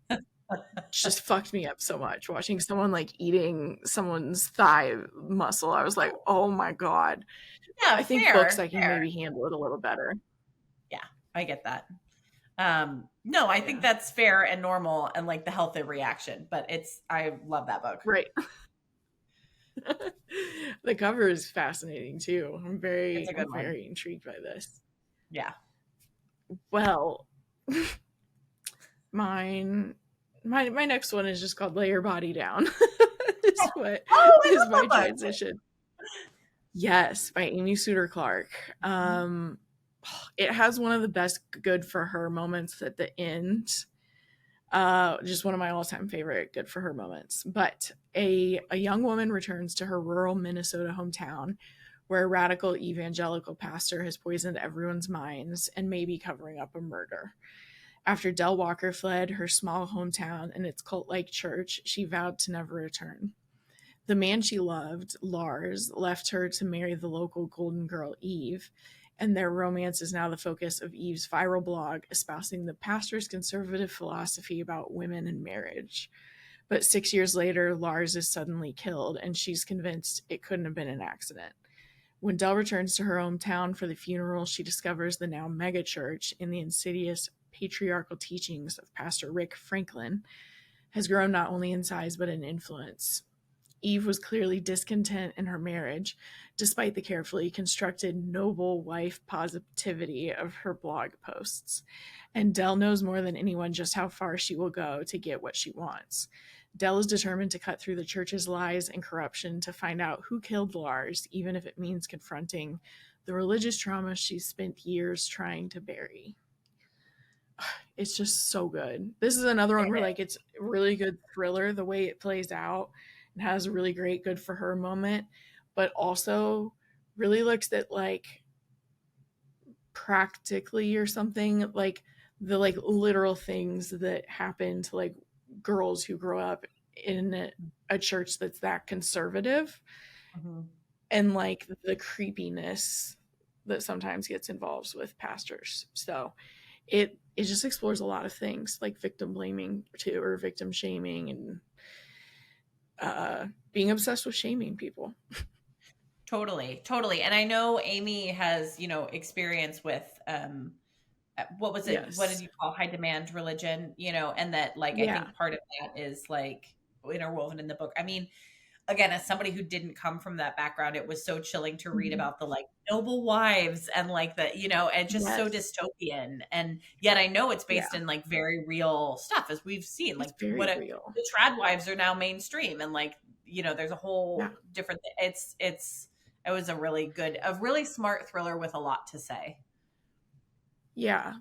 S2: just fucked me up so much watching someone like eating someone's thigh muscle. I was like, oh my god.
S1: Yeah,
S2: I think books
S1: fair,
S2: I can
S1: fair.
S2: maybe handle it a little better.
S1: Yeah, I get that. No, I think
S2: Yeah,
S1: that's fair and normal and like the healthy reaction, but I love that book.
S2: right. The cover is fascinating too.
S1: It's a
S2: I'm
S1: good one.
S2: very intrigued by this.
S1: Yeah.
S2: Well, mine my next one is just called Lay Your Body Down. Is what
S1: Oh, I
S2: is my
S1: love that book.
S2: transition. Yes, by Amy Suter Clark. It has one of the best good for her moments at the end. Just one of my all-time favorite good for her moments. But a young woman returns to her rural Minnesota hometown where a radical evangelical pastor has poisoned everyone's minds and may be covering up a murder. After Del Walker fled her small hometown and its cult-like church, she vowed to never return. The man she loved, Lars, left her to marry the local golden girl, Eve, and their romance is now the focus of Eve's viral blog espousing the pastor's conservative philosophy about women and marriage. But 6 years later, Lars is suddenly killed, and she's convinced it couldn't have been an accident. When Dell returns to her hometown for the funeral, she discovers the now megachurch in the insidious patriarchal teachings of Pastor Rick Franklin has grown not only in size but in influence. Eve was clearly discontent in her marriage, despite the carefully constructed noble wife positivity of her blog posts. And Dell knows more than anyone just how far she will go to get what she wants. Dell is determined to cut through the church's lies and corruption to find out who killed Lars, even if it means confronting the religious trauma she's spent years trying to bury. It's just so good. This is another one where like it's a really good thriller the way it plays out and has a really great good for her moment, but also really looks at like practically or something like the like literal things that happen to like girls who grow up in a church that's that conservative and like the creepiness that sometimes gets involved with pastors. So it just explores a lot of things like victim blaming too, or victim shaming, and being obsessed with shaming people.
S1: Totally. And I know Amy has, experience with what was it? What did
S2: Yes.
S1: you call high demand religion? And that like I
S2: Yeah.
S1: think part of that is like interwoven in the book. I mean, again, as somebody who didn't come from that background, it was so chilling to read
S2: Mhm.
S1: about the like noble wives and like the, and just so
S2: Yes.
S1: dystopian. And yet I know it's
S2: Yeah.
S1: based in like very real stuff as we've seen,
S2: It's
S1: like
S2: very real.
S1: the trad wives are now mainstream and like, there's a
S2: Yeah.
S1: whole different, it was a really smart thriller with a lot to say.
S2: Yeah.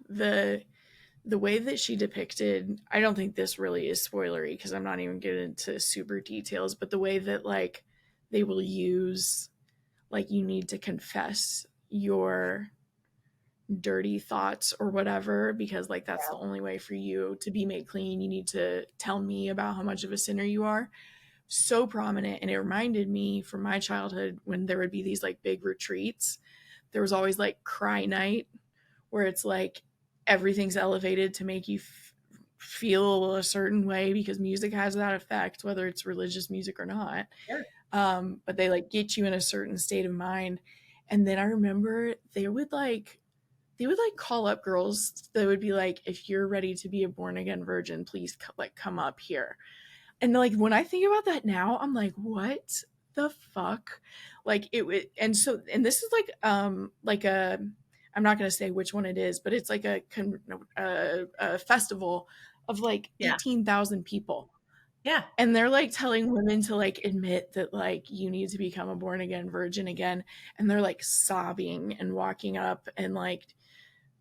S2: The way that she depicted, I don't think this really is spoilery because I'm not even getting into super details, but the way that like they will use like you need to confess your dirty thoughts or whatever because like that's the only way for you to be made clean. You need to tell me about how much of a sinner you are. So prominent, and it reminded me from my childhood when there would be these like big retreats. There was always like cry night where it's like everything's elevated to make you feel a certain way because music has that effect, whether it's religious music or not.
S1: Sure.
S2: But they like get you in a certain state of mind. And then I remember they would call up girls that would be like, if you're ready to be a born again virgin, please like come up here. And like when I think about that now, I'm like, what the fuck? Like it would, and so, and this is like a, I'm not gonna say which one it is, but it's like a festival of like
S1: Yeah.
S2: 18,000 people,
S1: Yeah.
S2: and they're like telling women to like admit that like you need to become a born again virgin again, and they're like sobbing and walking up and like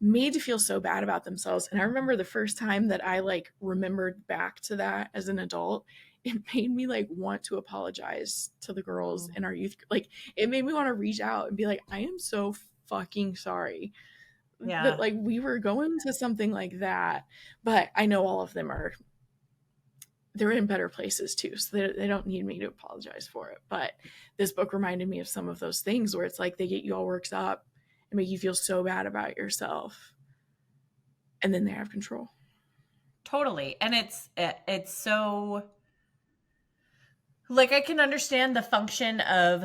S2: made to feel so bad about themselves. And I remember the first time that I like remembered back to that as an adult, it made me like want to apologize to the girls in our youth. Like it made me want to reach out and be like, I am so fucking sorry that
S1: Yeah.
S2: like we were going to something like that. But I know all of them they're in better places too. So they don't need me to apologize for it. But this book reminded me of some of those things where it's like they get you all worked up and make you feel so bad about yourself, and then they have control.
S1: Totally. And it's so like I can understand the function of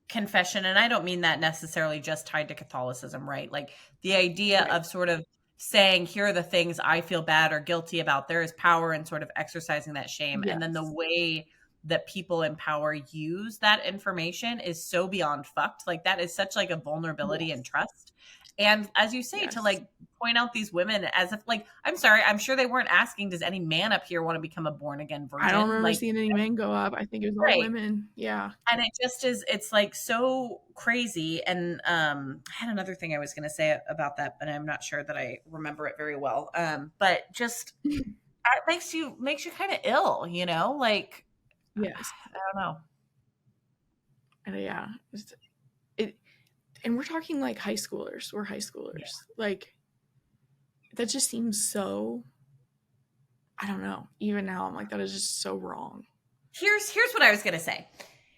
S1: confession, and I don't mean that necessarily just tied to Catholicism, right? Like the idea
S2: Right.
S1: of sort of saying, here are the things I feel bad or guilty about. There is power in sort of exercising that shame. And then the
S2: Yes.
S1: way that people in power use that information is so beyond fucked. Like that is such like a vulnerability and
S2: Yes.
S1: trust. And as you say, to
S2: Yes.
S1: like point out these women as if like, I'm sorry, I'm sure they weren't asking, does any man up here want to become a born again
S2: I don't
S1: virgin?
S2: remember
S1: Like,
S2: seeing any men go up. I think it was all
S1: right.
S2: women. Yeah.
S1: And it just is, it's like so crazy. And I had another thing I was going to say about that, but I'm not sure that I remember it very well. But just it makes you kind of ill, like
S2: Yes.
S1: I don't know.
S2: And yeah. It, and we're talking like high schoolers. We're high
S1: Yeah.
S2: schoolers. Like that just seems so, I don't know. Even now I'm like, that is just so wrong.
S1: Here's what I was gonna say.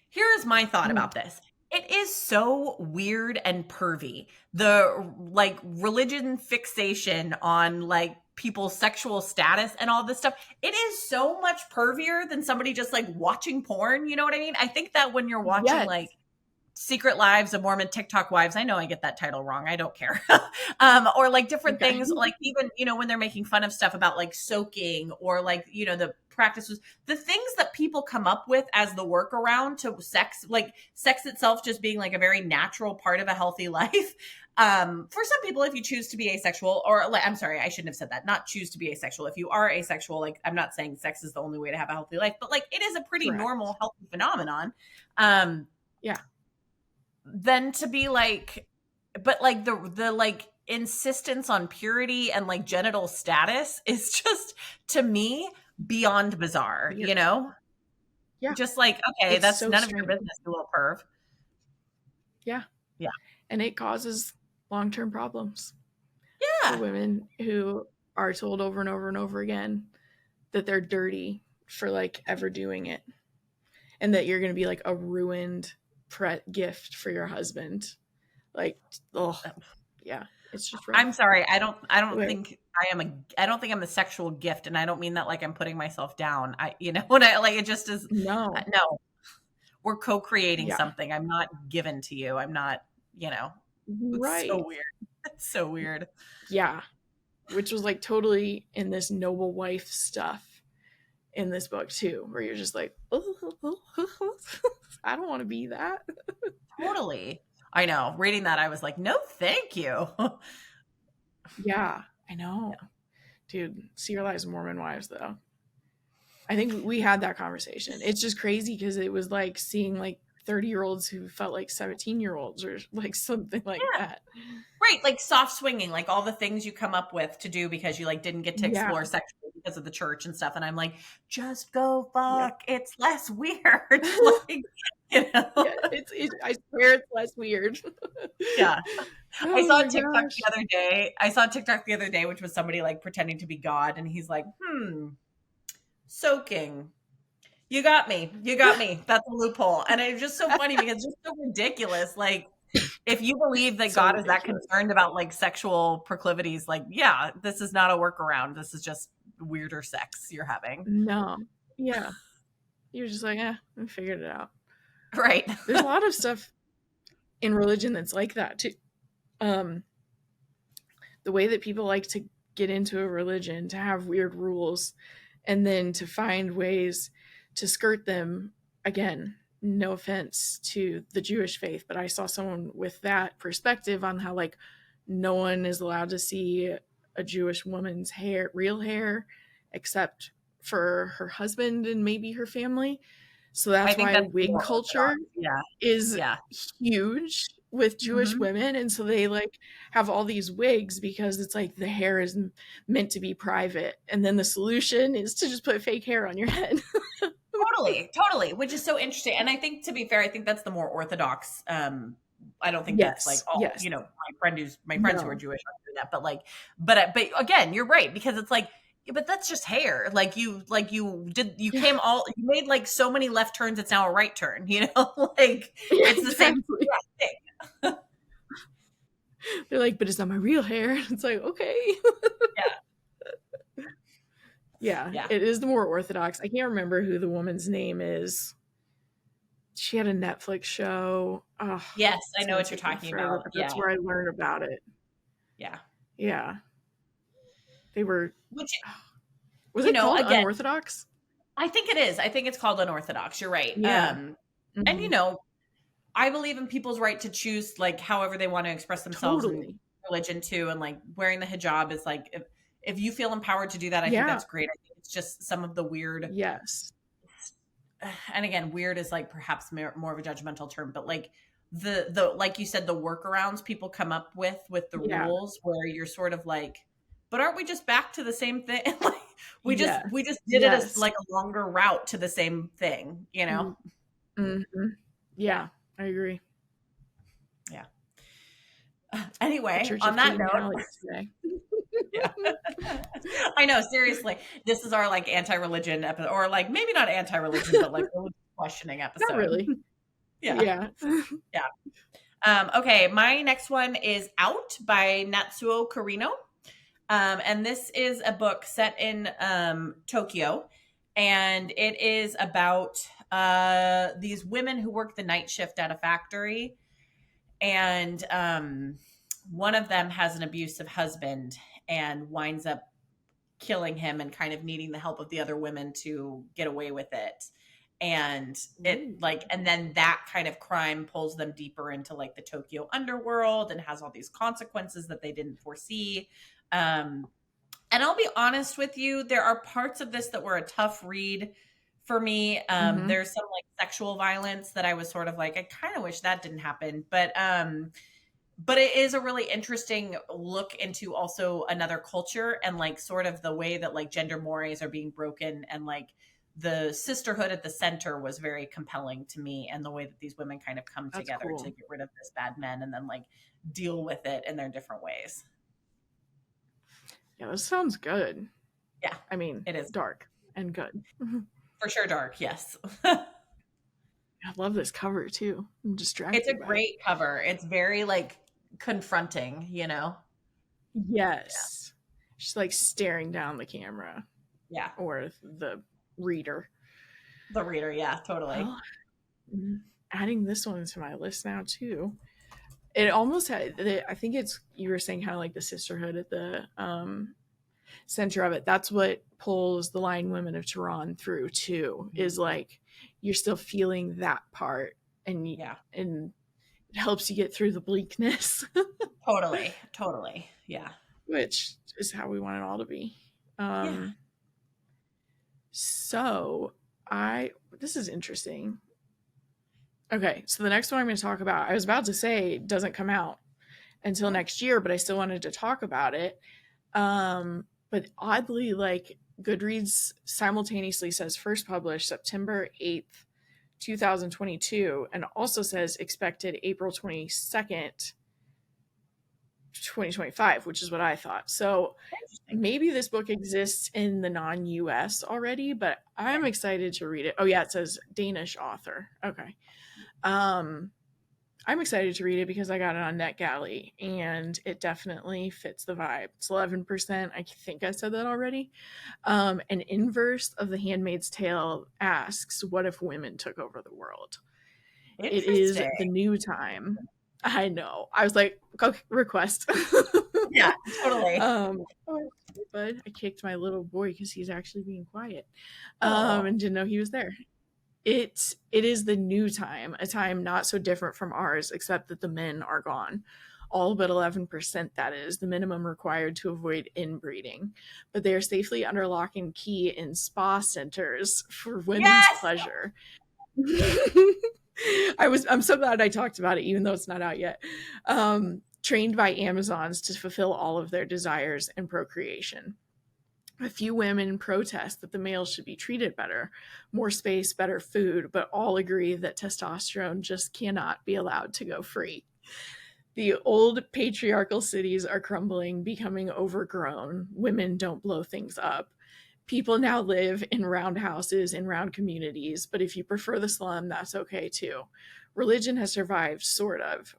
S1: Here is my thought
S2: Mm.
S1: about this. It is so weird and pervy. The like religion fixation on like people's sexual status and all this stuff. It is so much pervier than somebody just like watching porn. You know what I mean? I think that when you're watching
S2: Yes.
S1: like Secret Lives of Mormon TikTok Wives. I know I get that title wrong. I don't care. Or like different
S2: Okay.
S1: things, like even, when they're making fun of stuff about like soaking or like, the practices, the things that people come up with as the workaround to sex, like sex itself just being like a very natural part of a healthy life. For some people, if you choose to be asexual, or like, I'm sorry, I shouldn't have said that, not choose to be asexual. If you are asexual, like I'm not saying sex is the only way to have a healthy life, but like it is a pretty
S2: Correct.
S1: normal, healthy phenomenon.
S2: Yeah.
S1: Then to be like, but like the like insistence on purity and like genital status is just to me beyond bizarre.
S2: Weird. Yeah.
S1: Just like, okay,
S2: It's
S1: that's
S2: so
S1: none of your
S2: strange.
S1: business, you little perv.
S2: Yeah.
S1: Yeah.
S2: And it causes long-term problems for
S1: Yeah.
S2: women who are told over and over and over again that they're dirty for like ever doing it, and that you're going to be like a ruined gift for your husband. Like, oh, yeah, it's just rough.
S1: I'm sorry. I don't
S2: Okay.
S1: think I don't think I'm a sexual gift, and I don't mean that like I'm putting myself down. When I like, it just is.
S2: No.
S1: No, we're co-creating
S2: Yeah.
S1: something. I'm not given to you. I'm not, it's
S2: Right.
S1: so weird. It's so weird.
S2: Yeah. Which was like totally in this noble wife stuff in this book too, where you're just like, oh, I don't want to be that.
S1: Totally. I know. Reading that, I was like, no, thank you.
S2: Yeah, I know.
S1: Yeah.
S2: Dude, Secret Lives of Mormon Wives, though. I think we had that conversation. It's just crazy because it was like seeing like 30-year-olds who felt like 17-year-olds or like something like that.
S1: Right. Like soft swinging, like all the things you come up with to do because you like didn't get to
S2: Yeah.
S1: explore sexually because of the church and stuff. And I'm like, just go
S2: Yeah.
S1: fuck. It's less weird. Like,
S2: Yeah, I swear it's less weird.
S1: Yeah.
S2: Oh
S1: I saw
S2: my
S1: TikTok
S2: gosh.
S1: the other day. I saw TikTok the other day, which was somebody like pretending to be God. And he's like, soaking. You got me. You got me. That's a loophole. And it's just so funny because it's just so ridiculous. Like, if you believe that
S2: So
S1: God is that
S2: ridiculous.
S1: concerned about like sexual proclivities, like, yeah, this is not a workaround. This is just weirder sex you're having.
S2: No. Yeah. You're just like, I figured it out.
S1: Right.
S2: There's a lot of stuff in religion that's like that too. The way that people like to get into a religion, to have weird rules, and then to find ways to skirt them. Again, no offense to the Jewish faith, but I saw someone with that perspective on how like no one is allowed to see a Jewish woman's hair, real hair, except for her husband and maybe her family. So
S1: I
S2: that's
S1: think
S2: why
S1: that's
S2: wig
S1: more
S2: culture
S1: orthodox. Yeah.
S2: is
S1: Yeah.
S2: huge with Jewish
S1: Mhm.
S2: women. And so they like have all these wigs because it's like the hair is meant to be private. And then the solution is to just put fake hair on your head.
S1: Totally. Which is so interesting. And I think, to be fair, I think that's the more orthodox. I don't think that's like
S2: Yes.
S1: all,
S2: Yes.
S1: my friends who are
S2: No.
S1: Jewish are doing that, but like, but again, you're right, because it's like, yeah, but that's just hair. You
S2: Yeah.
S1: made like so many left turns. It's now a right turn, like
S2: Yeah,
S1: it's the same
S2: exactly.
S1: thing.
S2: They're like, but it's not my real hair. It's like, okay. Yeah,
S1: Yeah.
S2: it is the more orthodox. I can't remember who the woman's name is. She had a Netflix show. Oh,
S1: Yes, I
S2: it's
S1: know
S2: gonna
S1: what you're
S2: take me
S1: talking
S2: forever,
S1: about.
S2: but
S1: Yeah.
S2: that's where I learned about it.
S1: Yeah.
S2: Yeah. They were
S1: Which,
S2: was it called
S1: again,
S2: Unorthodox?
S1: I think it is. I think it's called unorthodox. You're right.
S2: Yeah.
S1: And
S2: Mhm.
S1: I believe in people's right to choose like however they want to express themselves in
S2: Totally.
S1: religion too. And like wearing the hijab is like, if you feel empowered to do that, I think
S2: Yeah.
S1: that's great. I think it's just some of the weird,
S2: Yes.
S1: and again, weird is like perhaps more of a judgmental term, but like the like you said, the workarounds people come up with the
S2: Yeah.
S1: rules, where you're sort of like, but aren't we just back to the same thing? Like we just
S2: Yes.
S1: did it as
S2: Yes.
S1: like a longer route to the same thing,
S2: Mm-hmm. Yeah, I agree.
S1: Yeah. Anyway,
S2: Church
S1: on
S2: of
S1: that
S2: King
S1: note,
S2: Halley today.
S1: yeah. I know, seriously. This is our like anti-religion episode, or like maybe not anti-religion, but like religion questioning
S2: Not
S1: episode.
S2: really.
S1: Yeah.
S2: Yeah.
S1: Yeah. Okay, my next one is Out by Natsuo Karino. And this is a book set in Tokyo, and it is about these women who work the night shift at a factory, and one of them has an abusive husband and winds up killing him and kind of needing the help of the other women to get away with it. And it like, and then that kind of crime pulls them deeper into like the Tokyo underworld and has all these consequences that they didn't foresee. And I'll be honest with you, there are parts of this that were a tough read for me. There's some like sexual violence that I was sort of like, I kind of wish that didn't happen. But it is a really interesting look into also another culture and like sort of the way that like gender mores are being broken, and like the sisterhood at the center was very compelling to me, and the way that these women kind of come
S2: That's
S1: together
S2: cool.
S1: to get rid of this bad men and then like deal with it in their different ways.
S2: Yeah, this sounds good.
S1: Yeah,
S2: I mean,
S1: it is
S2: dark and good.
S1: for sure dark. Yes.
S2: I love this cover too. I'm distracted.
S1: It's a great cover. It's very like confronting, you know?
S2: Yes. Yeah. She's like staring down the camera.
S1: Yeah.
S2: Or the reader.
S1: The reader, yeah, totally.
S2: Well, adding this one to my list now too. It almost had, I think it's, you were saying kind of like the sisterhood at the center of it. That's what pulls the Lying Women of Tehran through too, is like you're still feeling that part, and and it helps you get through the bleakness.
S1: Totally. Yeah.
S2: Which is how we want it all to be. So this is interesting. Okay, so the next one I'm going to talk about, I was about to say doesn't come out until next year, but I still wanted to talk about it. But oddly, like Goodreads simultaneously says first published September 8th, 2022, and also says expected April 22nd, 2025, which is what I thought. So maybe this book exists in the non-US already, but I'm excited to read it. Oh yeah, it says Danish author. Okay. I'm excited to read it because I got it on NetGalley and it definitely fits the vibe. It's 11%. I think I said that already. An inverse of The Handmaid's Tale asks, what if women took over the world? It is the new time. I know. I was like, okay, request.
S1: Yeah, totally.
S2: But I kicked my little boy because he's actually being quiet and didn't know he was there. It is the new time, a time not so different from ours, except that the men are gone. All but 11%, that is, the minimum required to avoid inbreeding. But they are safely under lock and key in spa centers for women's pleasure. I'm so glad I talked about it, even though it's not out yet. Trained by Amazons to fulfill all of their desires and procreation. A few women protest that the males should be treated better, more space, better food, but all agree that testosterone just cannot be allowed to go free. The old patriarchal cities are crumbling, becoming overgrown. Women don't blow things up. People now live in round houses in round communities, but if you prefer the slum, that's okay too. Religion has survived, sort of.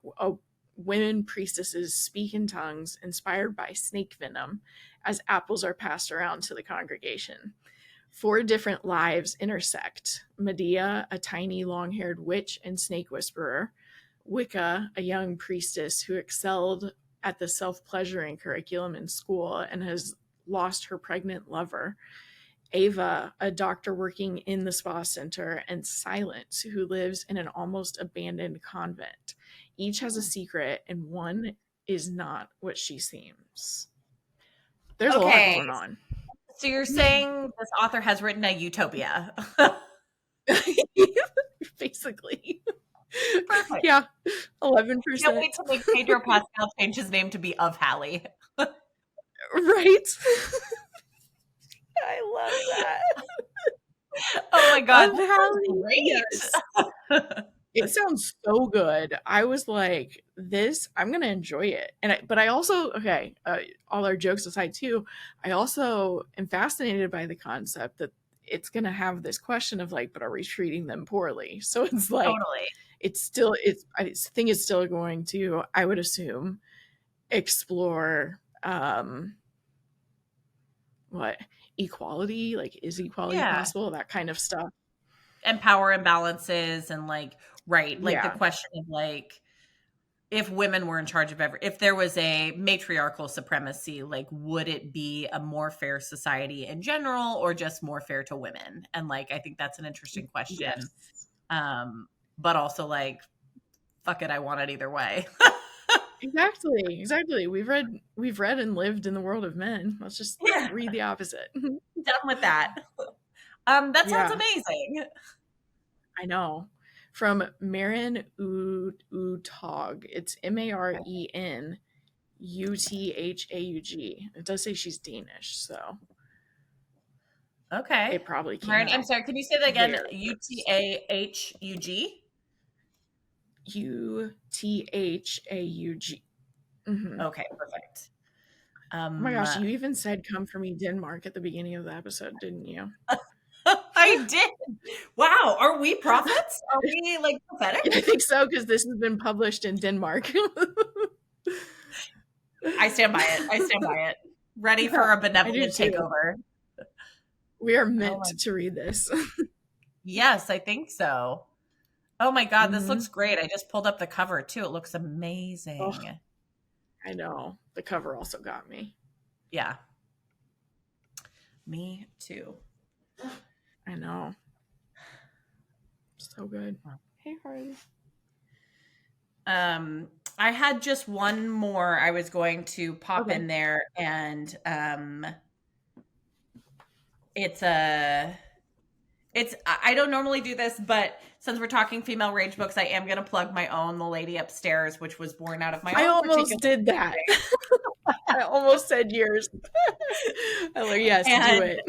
S2: Women priestesses speak in tongues inspired by snake venom as apples are passed around to the congregation. 4 different lives intersect. Medea, a tiny long-haired witch and snake whisperer. Wicca, a young priestess who excelled at the self-pleasuring curriculum in school and has lost her pregnant lover. Ava, a doctor working in the spa center, and Silence, who lives in an almost abandoned convent. Each has a secret, and one is not what she seems. There's a lot going on.
S1: So you're saying this author has written a utopia?
S2: Basically.
S1: Perfect.
S2: Yeah, 11%.
S1: Can't wait to make Pedro Pascal change his name to be Of Halley.
S2: Right? I love that.
S1: Oh my god,
S2: Of Halley.
S1: Great. Yes.
S2: It sounds so good. I was like, this, I'm gonna enjoy it. But I also, okay, all our jokes aside too, I also am fascinated by the concept that it's gonna have this question of like, but are we treating them poorly? So it's like,
S1: Totally.
S2: I think it's still going to, I would assume, explore what equality, like is equality
S1: Yeah.
S2: possible, that kind of stuff.
S1: And power imbalances and like, right. Like the
S2: Yeah.
S1: question of like, if women were in charge of if there was a matriarchal supremacy, like would it be a more fair society in general or just more fair to women? And like I think that's an interesting question.
S2: Yes.
S1: But also like fuck it, I want it either way.
S2: Exactly, exactly. We've read and lived in the world of men. Let's just
S1: Yeah,
S2: read the opposite.
S1: done with that. That sounds
S2: Yeah,
S1: amazing.
S2: I know. From Marin Uthaug. It's Marenuthaug. It does say she's Danish, so
S1: Okay.
S2: it probably came
S1: Marin, I'm
S2: out
S1: sorry, can you say that again?
S2: there first.
S1: Utaahug?
S2: Uthaug.
S1: Okay, perfect.
S2: Oh my
S1: Um
S2: gosh, you even said "Come for me, Denmark" at the beginning of the episode, didn't you?
S1: I did. Wow, are we prophets? Are we like prophetic?
S2: I think so because this has been published in Denmark.
S1: I stand by it. I stand by it. Ready
S2: Yeah,
S1: for a
S2: I do
S1: benevolent
S2: too.
S1: takeover.
S2: We are
S1: Oh
S2: meant
S1: my,
S2: to read this.
S1: yes, I think so. Oh my God, this
S2: Hmm.
S1: looks great. I just pulled up the cover too. It looks
S2: Oh,
S1: amazing.
S2: I know. The cover also got me.
S1: Yeah, me too.
S2: I know. So good. Hey, Harley.
S1: I had just one more I was going to pop
S2: Okay.
S1: in there, and it's a I don't normally do this, but since we're talking female rage books, I am going to plug my own, The Lady Upstairs, which was born out of my
S2: I
S1: own
S2: almost
S1: particular
S2: did that. I almost said yours. I was like, yes, do
S1: and
S2: it.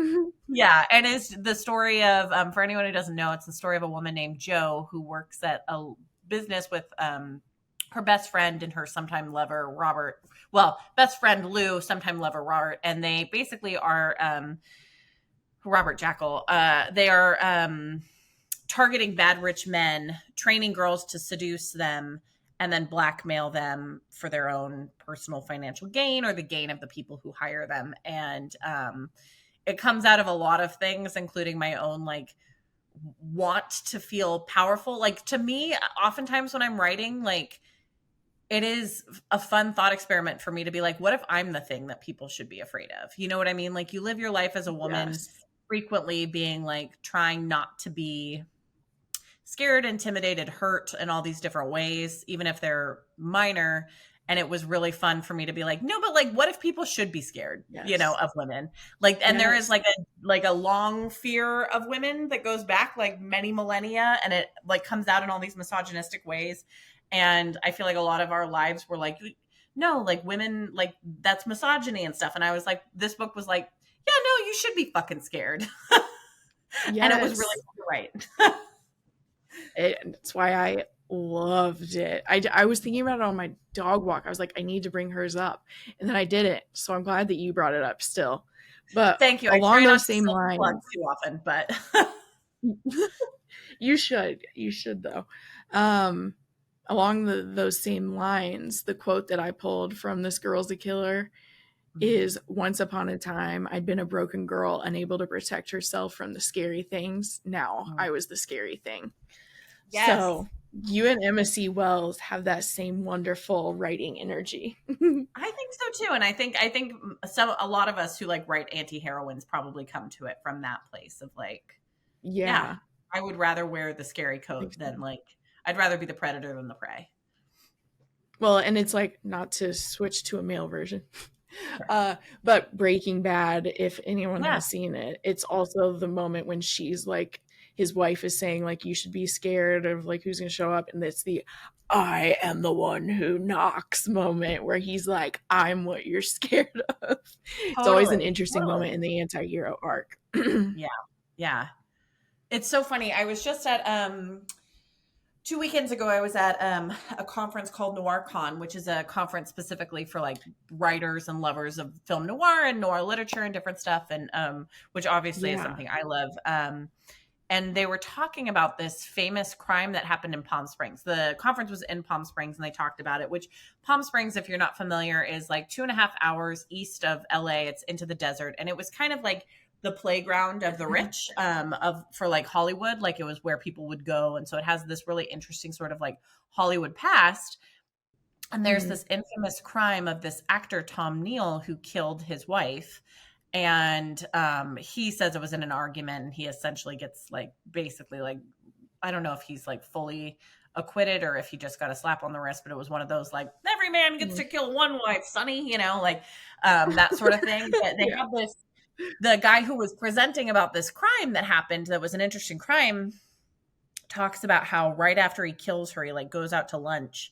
S1: yeah, and it's the story of for anyone who doesn't know, it's the story of a woman named Jo who works at a business with her best friend and her sometime lover Robert. Well, best friend Lou, sometime lover Robert, and they basically are Robert Jackal. They are targeting bad rich men, training girls to seduce them, and then blackmail them for their own personal financial gain or the gain of the people who hire them. And it comes out of a lot of things, including my own like want to feel powerful. Like to me, oftentimes when I'm writing, like it is a fun thought experiment for me to be like, what if I'm the thing that people should be afraid of? You know what I mean? Like you live your life as a woman
S2: Yes.
S1: frequently being like trying not to be scared, intimidated, hurt in all these different ways, even if they're minor. And it was really fun for me to be like, no, but like, what if people should be scared,
S2: Yes.
S1: of women? Like, and there is
S2: Yes.
S1: like a long fear of women that goes back like many millennia, and it like comes out in all these misogynistic ways. And I feel like a lot of our lives were like, no, like women, like that's misogyny and stuff. And I was like, this book was like, yeah, no, you should be fucking scared. And it was really
S2: Yes.
S1: cool to write.
S2: That's why I loved it. I was thinking about it on my dog walk. I was like, I need to bring hers up. And then I didn't. So I'm glad that you brought it up still. But
S1: Thank you. I try
S2: along
S1: not
S2: those
S1: to
S2: same
S1: self-plug
S2: lines,
S1: too often, but
S2: you should. You should, though. Along those same lines, the quote that I pulled from This Girl's a Killer is once upon a time, I'd been a broken girl, unable to protect herself from the scary things. Now I was the scary thing.
S1: yes.
S2: So you and Emma C. Wells have that same wonderful writing energy.
S1: I think so too. And I think a lot of us who like write anti-heroines probably come to it from that place of like, yeah,
S2: Yeah.
S1: I would rather wear the scary
S2: I think
S1: coat
S2: so.
S1: than like I'd rather be the predator than the prey.
S2: Well, and it's like not to switch to a male version. But Breaking Bad, if anyone
S1: Yeah.
S2: has seen it, it's also the moment when she's like, his wife is saying like, you should be scared of like who's gonna show up, and it's the I am the one who knocks moment where he's like, I'm what you're scared of. It's always an
S1: Totally.
S2: interesting moment
S1: Totally.
S2: in the anti-hero arc.
S1: Yeah. Yeah. It's so funny. I was just at 2 weekends ago, I was at a conference called NoirCon, which is a conference specifically for like writers and lovers of film noir and noir literature and different stuff, and which obviously is
S2: Yeah.
S1: something I love. And they were talking about this famous crime that happened in Palm Springs. The conference was in Palm Springs, and they talked about it. Which Palm Springs, if you're not familiar, is like 2.5 hours east of LA. It's into the desert, and it was kind of like the playground of the rich, of for like Hollywood. Like it was where people would go, and so it has this really interesting sort of like Hollywood past. And there's
S2: Mhm.
S1: this infamous crime of this actor Tom Neal who killed his wife, and he says it was in an argument, and he essentially gets like basically like, I don't know if he's like fully acquitted or if he just got a slap on the wrist, but it was one of those like every man gets
S2: Mhm.
S1: to kill one wife, Sonny, like that sort of thing. But they
S2: Yeah.
S1: have this, the guy who was presenting about this crime that happened, that was an interesting crime, talks about how right after he kills her, he like goes out to lunch,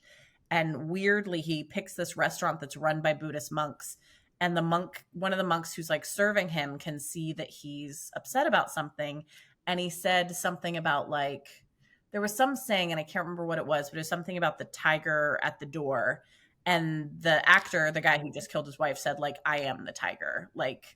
S1: and weirdly he picks this restaurant that's run by Buddhist monks, and the monk, one of the monks who's like serving him, can see that he's upset about something, and he said something about like, there was some saying, and I can't remember what it was, but it was something about the tiger at the door, and the actor, the guy who just killed his wife, said like, I am the tiger, like,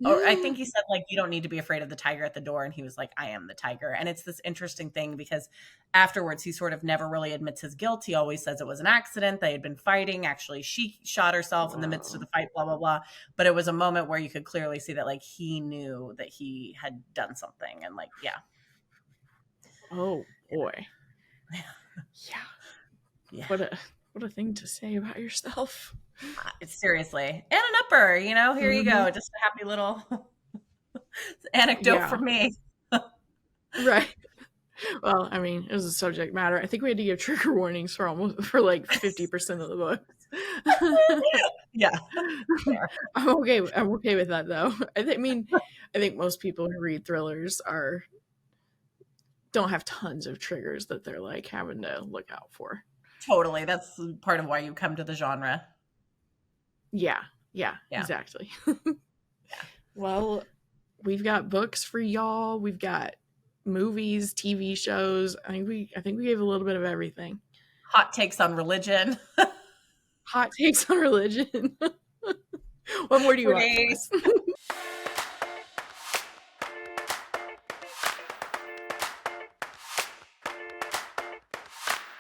S1: or I think he said like, you don't need to be afraid of the tiger at the door, and he was like, I am the tiger. And it's this interesting thing because afterwards he sort of never really admits his guilt. He always says it was an accident, they had been fighting, actually she shot herself in the midst of the
S2: Wow.
S1: fight, blah blah blah. But it was a moment where you could clearly see that like he knew that he had done something, and like, yeah.
S2: Oh boy. Yeah.
S1: Yeah,
S2: What a thing to say about yourself.
S1: it's seriously, and an upper, here you
S2: Mhm.
S1: go, just a happy little anecdote
S2: Yeah.
S1: from me.
S2: Right. Well, I mean, it was a subject matter. I think we had to give trigger warnings for like 50% of the books.
S1: Yeah, fair.
S2: I'm okay with that though. I think most people who read thrillers are don't have tons of triggers that they're like having to look out for.
S1: Totally. That's part of why you come to the genre.
S2: Yeah. Yeah,
S1: Yeah.
S2: exactly. Well, we've got books for y'all. We've got movies, TV shows. I think we gave a little bit of everything.
S1: Hot takes on religion.
S2: Hot takes on religion. What more do you
S1: For
S2: want from
S1: days.
S2: us?